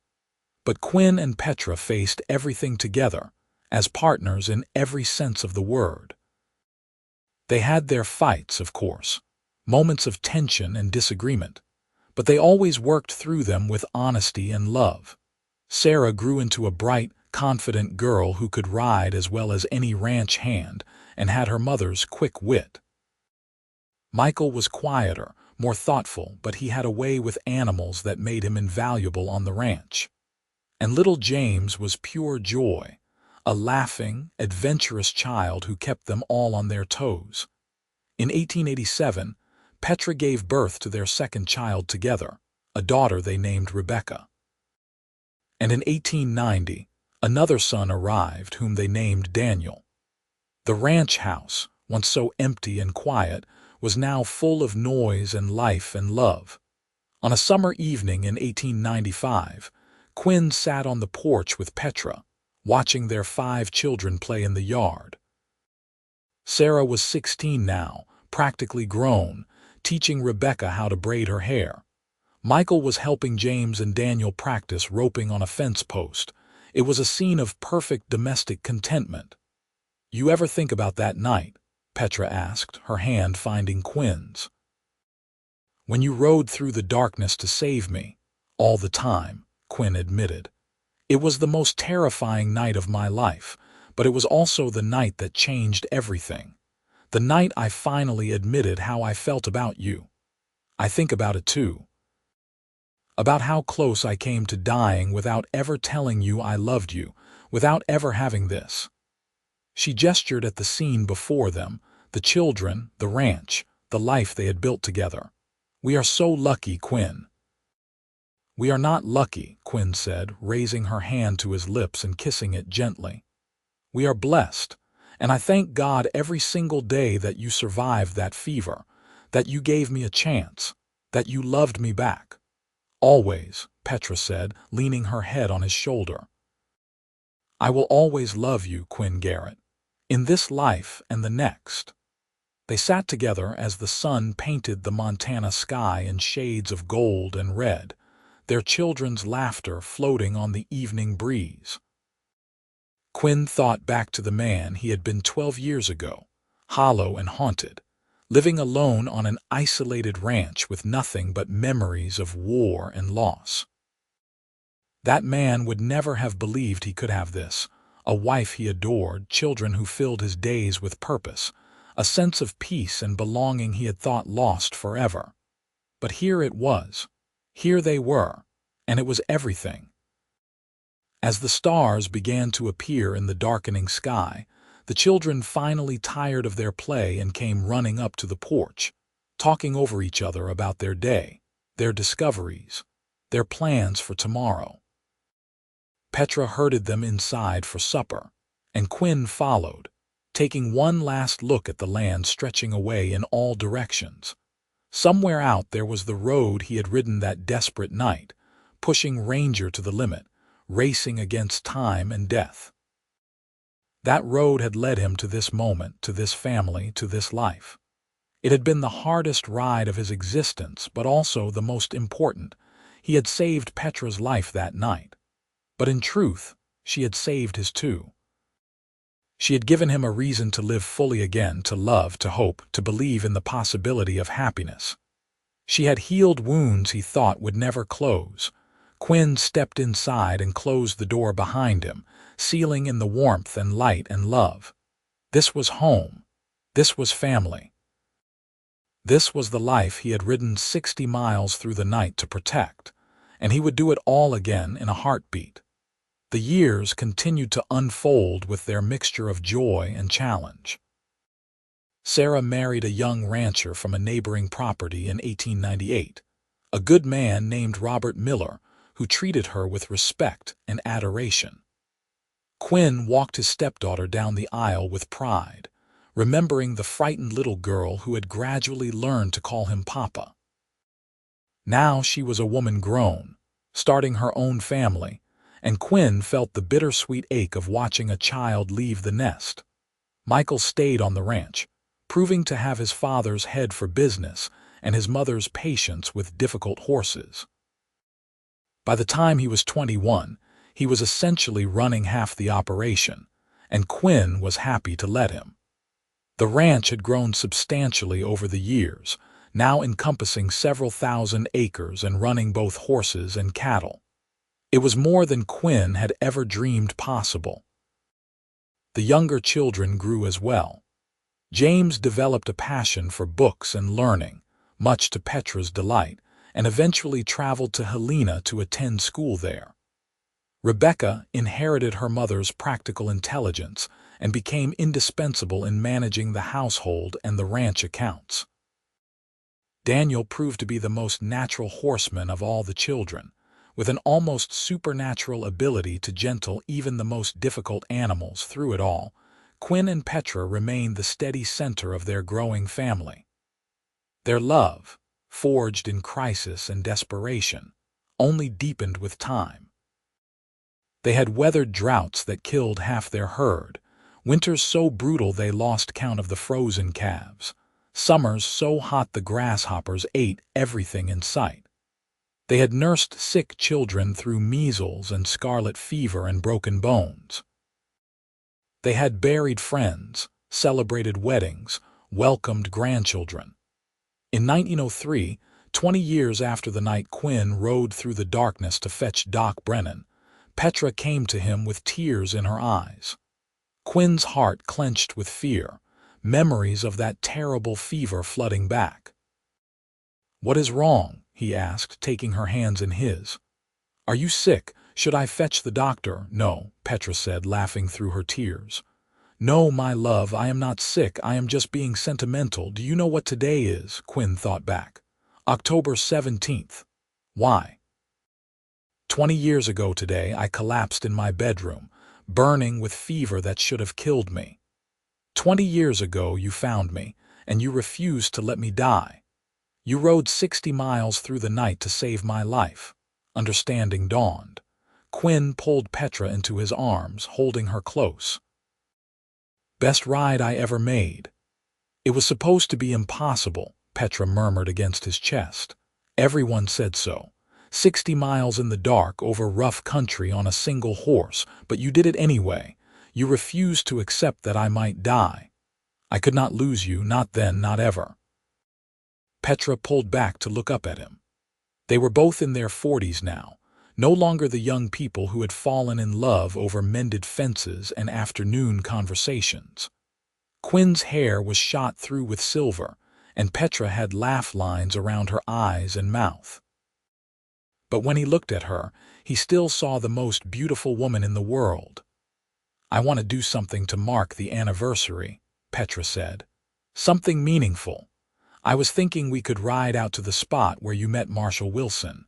A: But Quinn and Petra faced everything together, as partners in every sense of the word. They had their fights, of course, moments of tension and disagreement, but they always worked through them with honesty and love. Sarah grew into a bright, confident girl who could ride as well as any ranch hand and had her mother's quick wit. Michael was quieter, more thoughtful, but he had a way with animals that made him invaluable on the ranch. And little James was pure joy, a laughing, adventurous child who kept them all on their toes. In 1887, Petra gave birth to their second child together, a daughter they named Rebecca. And in 1890, another son arrived whom they named Daniel. The ranch house, once so empty and quiet, was now full of noise and life and love. On a summer evening in 1895, Quinn sat on the porch with Petra, watching their 5 children play in the yard. Sarah was 16 now, practically grown, teaching Rebecca how to braid her hair. Michael was helping James and Daniel practice roping on a fence post. It was a scene of perfect domestic contentment. "You ever think about that night?" Petra asked, her hand finding Quinn's. "When you rode through the darkness to save me?" "All the time," Quinn admitted. "It was the most terrifying night of my life, but it was also the night that changed everything. The night I finally admitted how I felt about you. I think about it too. About how close I came to dying without ever telling you I loved you, without ever having this." She gestured at the scene before them, the children, the ranch, the life they had built together. "We are so lucky, Quinn." "We are not lucky," Quinn said, raising her hand to his lips and kissing it gently. "We are blessed, and I thank God every single day that you survived that fever, that you gave me a chance, that you loved me back." "Always," Petra said, leaning her head on his shoulder. "I will always love you, Quinn Garrett, in this life and the next." They sat together as the sun painted the Montana sky in shades of gold and red, their children's laughter floating on the evening breeze. Quinn thought back to the man he had been 12 years ago, hollow and haunted, living alone on an isolated ranch with nothing but memories of war and loss. That man would never have believed he could have this, a wife he adored, children who filled his days with purpose, a sense of peace and belonging he had thought lost forever. But here it was. Here they were, and it was everything. As the stars began to appear in the darkening sky, the children finally tired of their play and came running up to the porch, talking over each other about their day, their discoveries, their plans for tomorrow. Petra herded them inside for supper, and Quinn followed, taking one last look at the land stretching away in all directions. Somewhere out there was the road he had ridden that desperate night, pushing Ranger to the limit, racing against time and death. That road had led him to this moment, to this family, to this life. It had been the hardest ride of his existence, but also the most important. He had saved Petra's life that night. But in truth, she had saved his too. She had given him a reason to live fully again, to love, to hope, to believe in the possibility of happiness. She had healed wounds he thought would never close. Quinn stepped inside and closed the door behind him, sealing in the warmth and light and love. This was home. This was family. This was the life he had ridden 60 miles through the night to protect, and he would do it all again in a heartbeat. The years continued to unfold with their mixture of joy and challenge. Sarah married a young rancher from a neighboring property in 1898, a good man named Robert Miller, who treated her with respect and adoration. Quinn walked his stepdaughter down the aisle with pride, remembering the frightened little girl who had gradually learned to call him Papa. Now she was a woman grown, starting her own family, and Quinn felt the bittersweet ache of watching a child leave the nest. Michael stayed on the ranch, proving to have his father's head for business and his mother's patience with difficult horses. By the time he was 21, he was essentially running half the operation, and Quinn was happy to let him. The ranch had grown substantially over the years, now encompassing several thousand acres and running both horses and cattle. It was more than Quinn had ever dreamed possible. The younger children grew as well. James developed a passion for books and learning, much to Petra's delight, and eventually traveled to Helena to attend school there. Rebecca inherited her mother's practical intelligence and became indispensable in managing the household and the ranch accounts. Daniel proved to be the most natural horseman of all the children, with an almost supernatural ability to gentle even the most difficult animals. Through it all, Quinn and Petra remained the steady center of their growing family. Their love, forged in crisis and desperation, only deepened with time. They had weathered droughts that killed half their herd, winters so brutal they lost count of the frozen calves, summers so hot the grasshoppers ate everything in sight. They had nursed sick children through measles and scarlet fever and broken bones. They had buried friends, celebrated weddings, welcomed grandchildren. In 1903, 20 years after the night Quinn rode through the darkness to fetch Doc Brennan, Petra came to him with tears in her eyes. Quinn's heart clenched with fear, memories of that terrible fever flooding back. "What is wrong?" he asked, taking her hands in his. "Are you sick? Should I fetch the doctor?" "No," Petra said, laughing through her tears. "No, my love, I am not sick. I am just being sentimental. Do you know what today is?" Quinn thought back. "October 17th. Why?" 20 years ago today, I collapsed in my bedroom, burning with fever that should have killed me. 20 years ago, you found me, and you refused to let me die. You rode 60 miles through the night to save my life." Understanding dawned. Quinn pulled Petra into his arms, holding her close. "Best ride I ever made." "It was supposed to be impossible," Petra murmured against his chest. "Everyone said so. 60 miles in the dark over rough country on a single horse, but you did it anyway. You refused to accept that I might die. I could not lose you, not then, not ever." Petra pulled back to look up at him. They were both in their 40s now, no longer the young people who had fallen in love over mended fences and afternoon conversations. Quinn's hair was shot through with silver, and Petra had laugh lines around her eyes and mouth. But when he looked at her, he still saw the most beautiful woman in the world. "I want to do something to mark the anniversary," Petra said. "Something meaningful. I was thinking we could ride out to the spot where you met Marshall Wilson.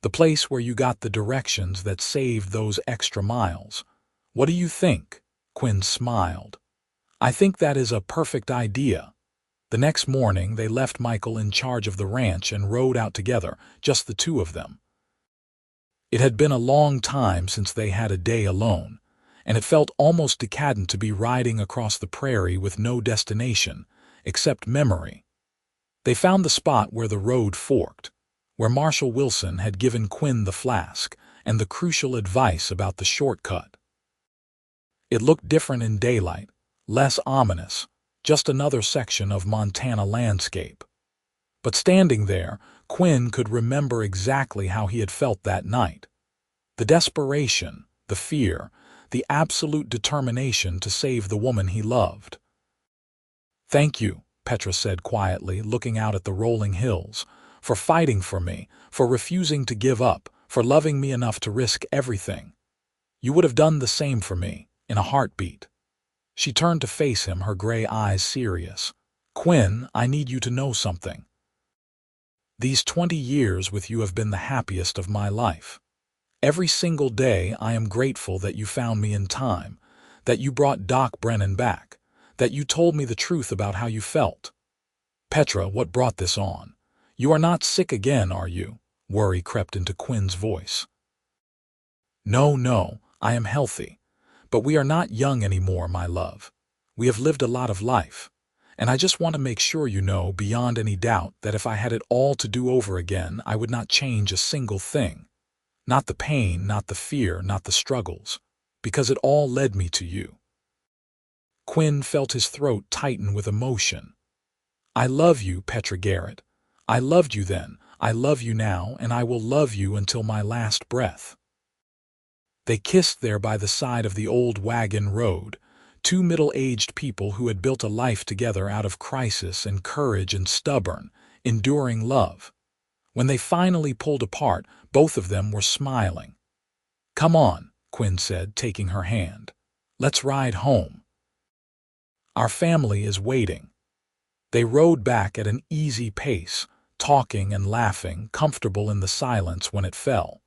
A: The place where you got the directions that saved those extra miles. What do you think?" Quinn smiled. "I think that is a perfect idea." The next morning, they left Michael in charge of the ranch and rode out together, just the two of them. It had been a long time since they had a day alone, and it felt almost decadent to be riding across the prairie with no destination, except memory. They found the spot where the road forked, where Marshall Wilson had given Quinn the flask and the crucial advice about the shortcut. It looked different in daylight, less ominous, just another section of Montana landscape. But standing there, Quinn could remember exactly how he had felt that night. The desperation, the fear, the absolute determination to save the woman he loved. "Thank you," Petra said quietly, looking out at the rolling hills, "for fighting for me, for refusing to give up, for loving me enough to risk everything. You would have done the same for me, in a heartbeat." She turned to face him, her gray eyes serious. "Quinn, I need you to know something. These 20 years with you have been the happiest of my life. Every single day I am grateful that you found me in time, that you brought Doc Brennan back, that you told me the truth about how you felt." "Petra, what brought this on? You are not sick again, are you?" Worry crept into Quinn's voice. "No, no, I am healthy. But we are not young anymore, my love. We have lived a lot of life. And I just want to make sure you know, beyond any doubt, that if I had it all to do over again, I would not change a single thing. Not the pain, not the fear, not the struggles. Because it all led me to you." Quinn felt his throat tighten with emotion. "I love you, Petra Garrett. I loved you then, I love you now, and I will love you until my last breath." They kissed there by the side of the old wagon road, two middle-aged people who had built a life together out of crisis and courage and stubborn, enduring love. When they finally pulled apart, both of them were smiling. "Come on," Quinn said, taking her hand. "Let's ride home. Our family is waiting." They rode back at an easy pace, talking and laughing, comfortable in the silence when it fell.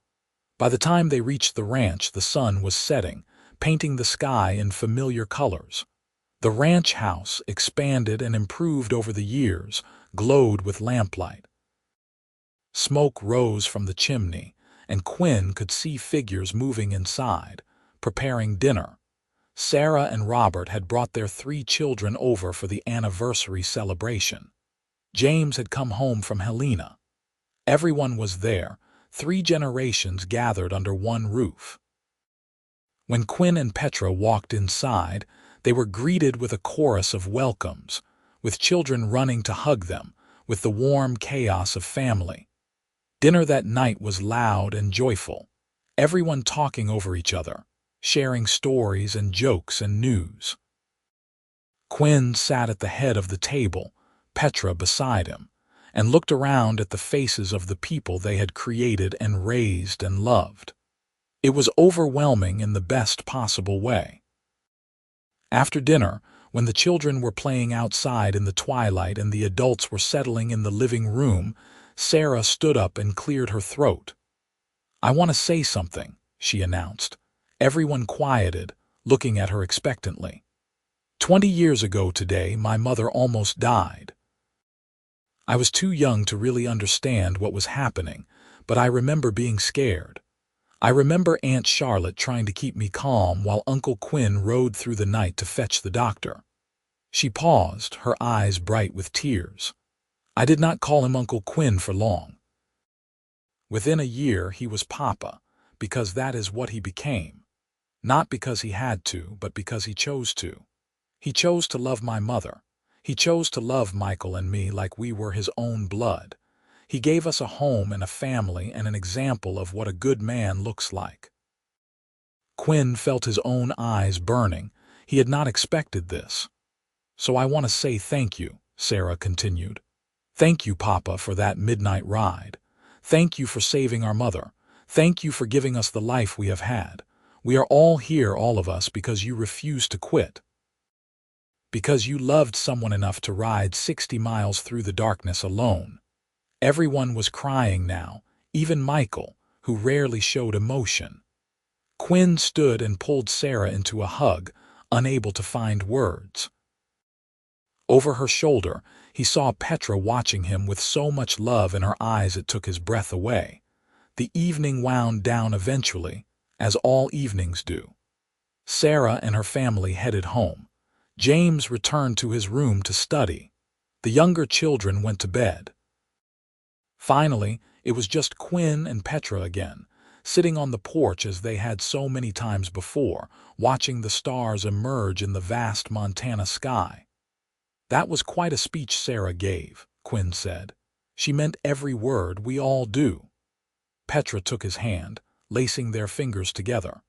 A: By the time they reached the ranch, the sun was setting, painting the sky in familiar colors. The ranch house, expanded and improved over the years, glowed with lamplight. Smoke rose from the chimney, and Quinn could see figures moving inside, preparing dinner. Sarah and Robert had brought their 3 children over for the anniversary celebration. James had come home from Helena. Everyone was there, 3 generations gathered under one roof. When Quinn and Petra walked inside, they were greeted with a chorus of welcomes, with children running to hug them, with the warm chaos of family. Dinner that night was loud and joyful, everyone talking over each other, sharing stories and jokes and news. Quinn sat at the head of the table, Petra beside him, and looked around at the faces of the people they had created and raised and loved. It was overwhelming in the best possible way. After dinner, when the children were playing outside in the twilight and the adults were settling in the living room, Sarah stood up and cleared her throat. "I want to say something," she announced. Everyone quieted, looking at her expectantly. 20 years ago today, my mother almost died. I was too young to really understand what was happening, but I remember being scared. I remember Aunt Charlotte trying to keep me calm while Uncle Quinn rode through the night to fetch the doctor. She paused, her eyes bright with tears. I did not call him Uncle Quinn for long. Within a year he was Papa, because that is what he became. Not because he had to, but because he chose to. He chose to love my mother. He chose to love Michael and me like we were his own blood. He gave us a home and a family and an example of what a good man looks like. Quinn felt his own eyes burning. He had not expected this. "So I want to say thank you," Sarah continued. "Thank you, Papa, for that midnight ride. Thank you for saving our mother. Thank you for giving us the life we have had. We are all here, all of us, because you refused to quit. Because you loved someone enough to ride 60 miles through the darkness alone." Everyone was crying now, even Michael, who rarely showed emotion. Quinn stood and pulled Sarah into a hug, unable to find words. Over her shoulder, he saw Petra watching him with so much love in her eyes it took his breath away. The evening wound down eventually, as all evenings do. Sarah and her family headed home. James returned to his room to study. The younger children went to bed. Finally, it was just Quinn and Petra again, sitting on the porch as they had so many times before, watching the stars emerge in the vast Montana sky. "That was quite a speech Sarah gave," Quinn said. "She meant every word, we all do." Petra took his hand, lacing their fingers together.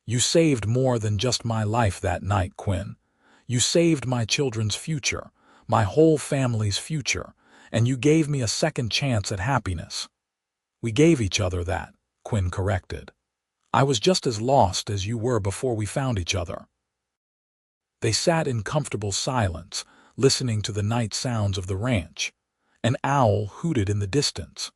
A: "You saved more than just my life that night, Quinn. You saved my children's future, my whole family's future, and you gave me a second chance at happiness." "We gave each other that," Quinn corrected. "I was just as lost as you were before we found each other." They sat in comfortable silence, listening to the night sounds of the ranch. An owl hooted in the distance.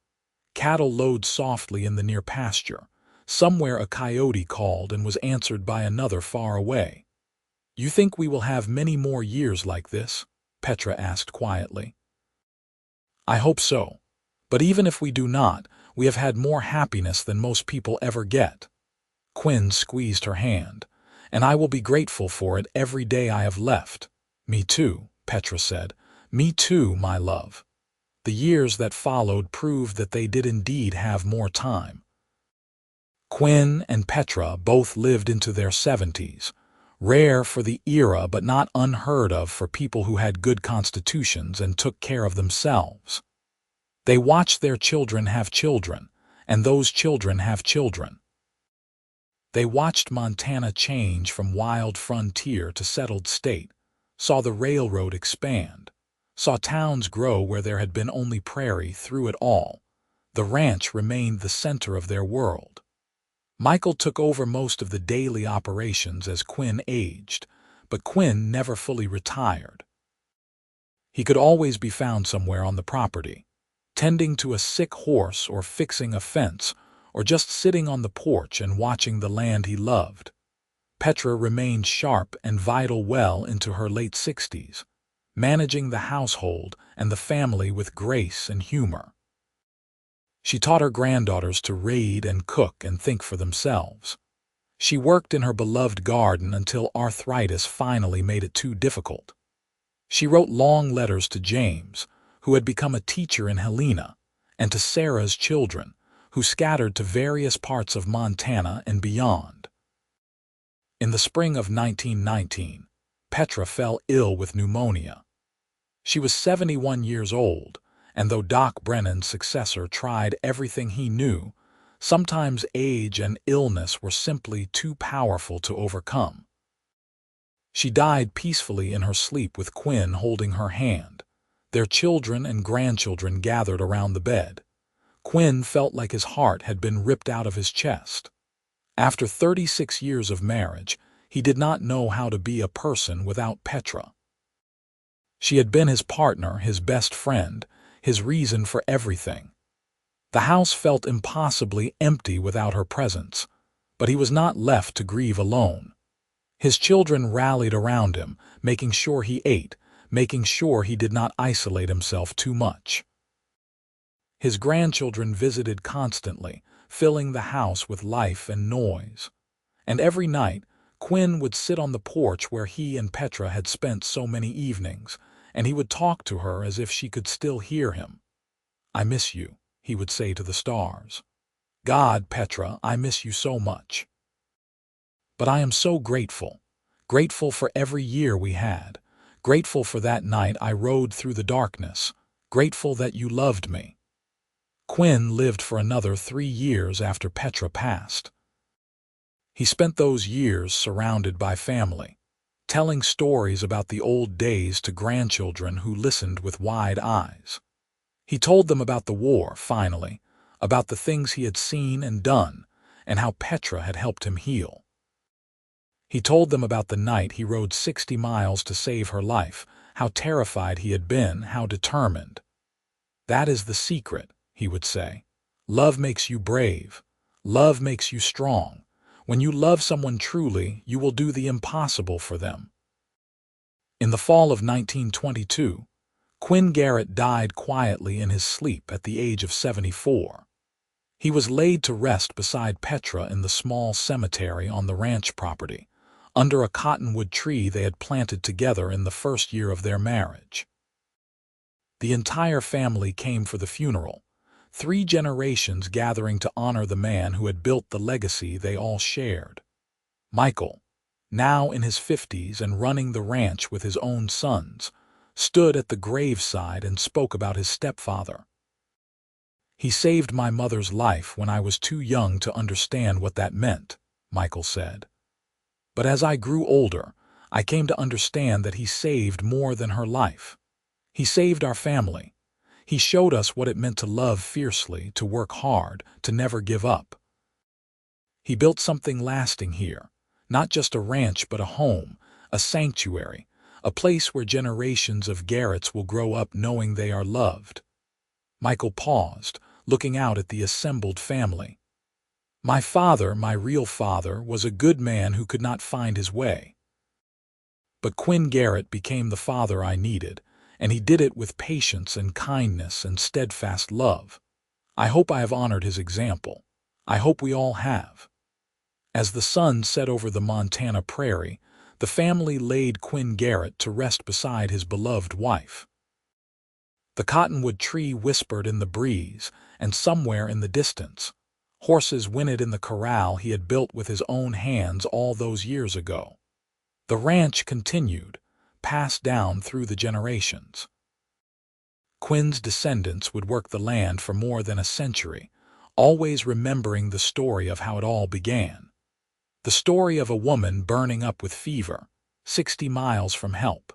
A: Cattle lowed softly in the near pasture. Somewhere a coyote called and was answered by another far away. "You think we will have many more years like this?" Petra asked quietly. "I hope so. But even if we do not, we have had more happiness than most people ever get." Quinn squeezed her hand. "And I will be grateful for it every day I have left." "Me too," Petra said. "Me too, my love." The years that followed proved that they did indeed have more time. Quinn and Petra both lived into their 70s, rare for the era but not unheard of for people who had good constitutions and took care of themselves. They watched their children have children, and those children have children. They watched Montana change from wild frontier to settled state, saw the railroad expand, saw towns grow where there had been only prairie through it all. The ranch remained the center of their world. Michael took over most of the daily operations as Quinn aged, but Quinn never fully retired. He could always be found somewhere on the property, tending to a sick horse or fixing a fence, or just sitting on the porch and watching the land he loved. Petra remained sharp and vital well into her late 60s, managing the household and the family with grace and humor. She taught her granddaughters to read and cook and think for themselves. She worked in her beloved garden until arthritis finally made it too difficult. She wrote long letters to James, who had become a teacher in Helena, and to Sarah's children, who scattered to various parts of Montana and beyond. In the spring of 1919, Petra fell ill with pneumonia. She was 71 years old, and though Doc Brennan's successor tried everything he knew, sometimes age and illness were simply too powerful to overcome. She died peacefully in her sleep with Quinn holding her hand. Their children and grandchildren gathered around the bed. Quinn felt like his heart had been ripped out of his chest. After 36 years of marriage, he did not know how to be a person without Petra. She had been his partner, his best friend, his reason for everything. The house felt impossibly empty without her presence, but he was not left to grieve alone. His children rallied around him, making sure he ate, making sure he did not isolate himself too much. His grandchildren visited constantly, filling the house with life and noise. And every night, Quinn would sit on the porch where he and Petra had spent so many evenings, and he would talk to her as if she could still hear him. "I miss you," he would say to the stars. "God, Petra, I miss you so much. But I am so grateful, grateful for every year we had, grateful for that night I rode through the darkness, grateful that you loved me." Quinn lived for another 3 years after Petra passed. He spent those years surrounded by family, telling stories about the old days to grandchildren who listened with wide eyes. He told them about the war, finally, about the things he had seen and done, and how Petra had helped him heal. He told them about the night he rode 60 miles to save her life, how terrified he had been, how determined. "That is the secret," he would say. "Love makes you brave. Love makes you strong. When you love someone truly, you will do the impossible for them." In the fall of 1922, Quinn Garrett died quietly in his sleep at the age of 74. He was laid to rest beside Petra in the small cemetery on the ranch property, under a cottonwood tree they had planted together in the first year of their marriage. The entire family came for the funeral, 3 generations gathering to honor the man who had built the legacy they all shared. Michael, now in his 50s and running the ranch with his own sons, stood at the graveside and spoke about his stepfather. "He saved my mother's life when I was too young to understand what that meant," Michael said. "But as I grew older, I came to understand that he saved more than her life. He saved our family. He showed us what it meant to love fiercely, to work hard, to never give up. He built something lasting here, not just a ranch but a home, a sanctuary, a place where generations of Garretts will grow up knowing they are loved." Michael paused, looking out at the assembled family. "My father, my real father, was a good man who could not find his way. But Quinn Garrett became the father I needed, and he did it with patience and kindness and steadfast love. I hope I have honored his example. I hope we all have." As the sun set over the Montana prairie, the family laid Quinn Garrett to rest beside his beloved wife. The cottonwood tree whispered in the breeze, and somewhere in the distance, horses whinnied in the corral he had built with his own hands all those years ago. The ranch continued, passed down through the generations. Quinn's descendants would work the land for more than a century, always remembering the story of how it all began. The story of a woman burning up with fever, 60 miles from help.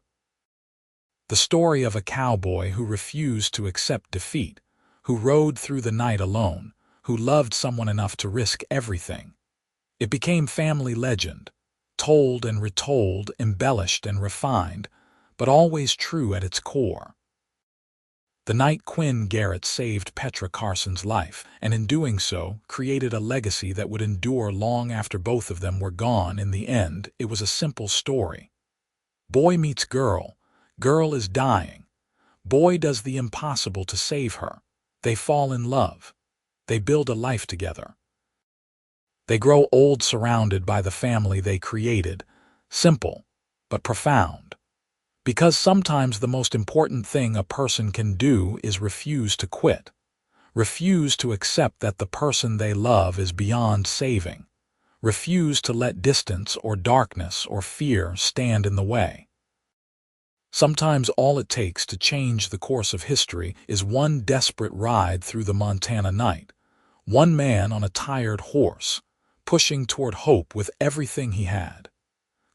A: The story of a cowboy who refused to accept defeat, who rode through the night alone, who loved someone enough to risk everything. It became family legend, told and retold, embellished and refined, but always true at its core. The night Quinn Garrett saved Petra Carson's life, and in doing so, created a legacy that would endure long after both of them were gone. In the end, it was a simple story. Boy meets girl, girl is dying. Boy does the impossible to save her. They fall in love. They build a life together. They grow old surrounded by the family they created, simple but profound. Because sometimes the most important thing a person can do is refuse to quit. Refuse to accept that the person they love is beyond saving. Refuse to let distance or darkness or fear stand in the way. Sometimes all it takes to change the course of history is one desperate ride through the Montana night. One man on a tired horse, pushing toward hope with everything he had.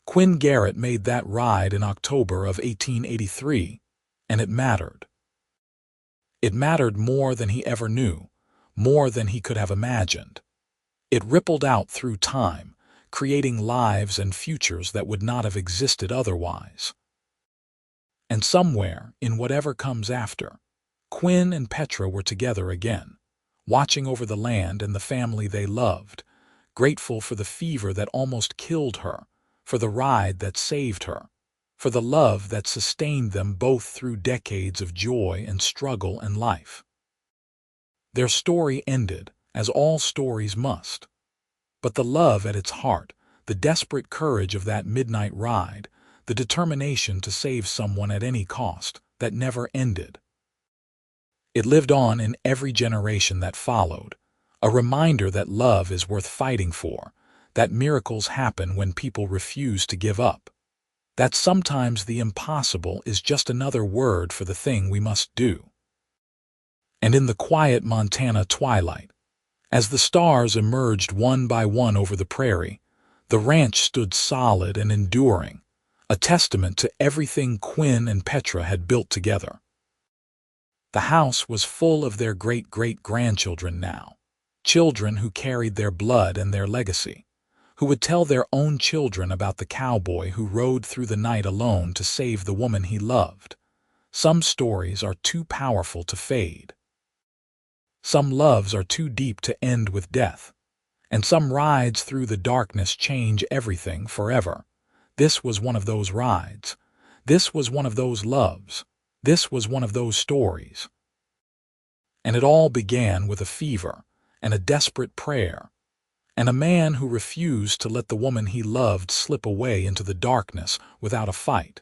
A: Quinn Garrett made that ride in October of 1883, and it mattered. It mattered more than he ever knew, more than he could have imagined. It rippled out through time, creating lives and futures that would not have existed otherwise. And somewhere, in whatever comes after, Quinn and Petra were together again, watching over the land and the family they loved, grateful for the fever that almost killed her, for the ride that saved her, for the love that sustained them both through decades of joy and struggle and life. Their story ended, as all stories must. But the love at its heart, the desperate courage of that midnight ride, the determination to save someone at any cost, that never ended. It lived on in every generation that followed, a reminder that love is worth fighting for, that miracles happen when people refuse to give up, that sometimes the impossible is just another word for the thing we must do. And in the quiet Montana twilight, as the stars emerged one by one over the prairie, the ranch stood solid and enduring, a testament to everything Quinn and Petra had built together. The house was full of their great-great-grandchildren now, children who carried their blood and their legacy, who would tell their own children about the cowboy who rode through the night alone to save the woman he loved. Some stories are too powerful to fade. Some loves are too deep to end with death, and some rides through the darkness change everything forever. This was one of those rides. This was one of those loves. This was one of those stories. And it all began with a fever and a desperate prayer, and a man who refused to let the woman he loved slip away into the darkness without a fight.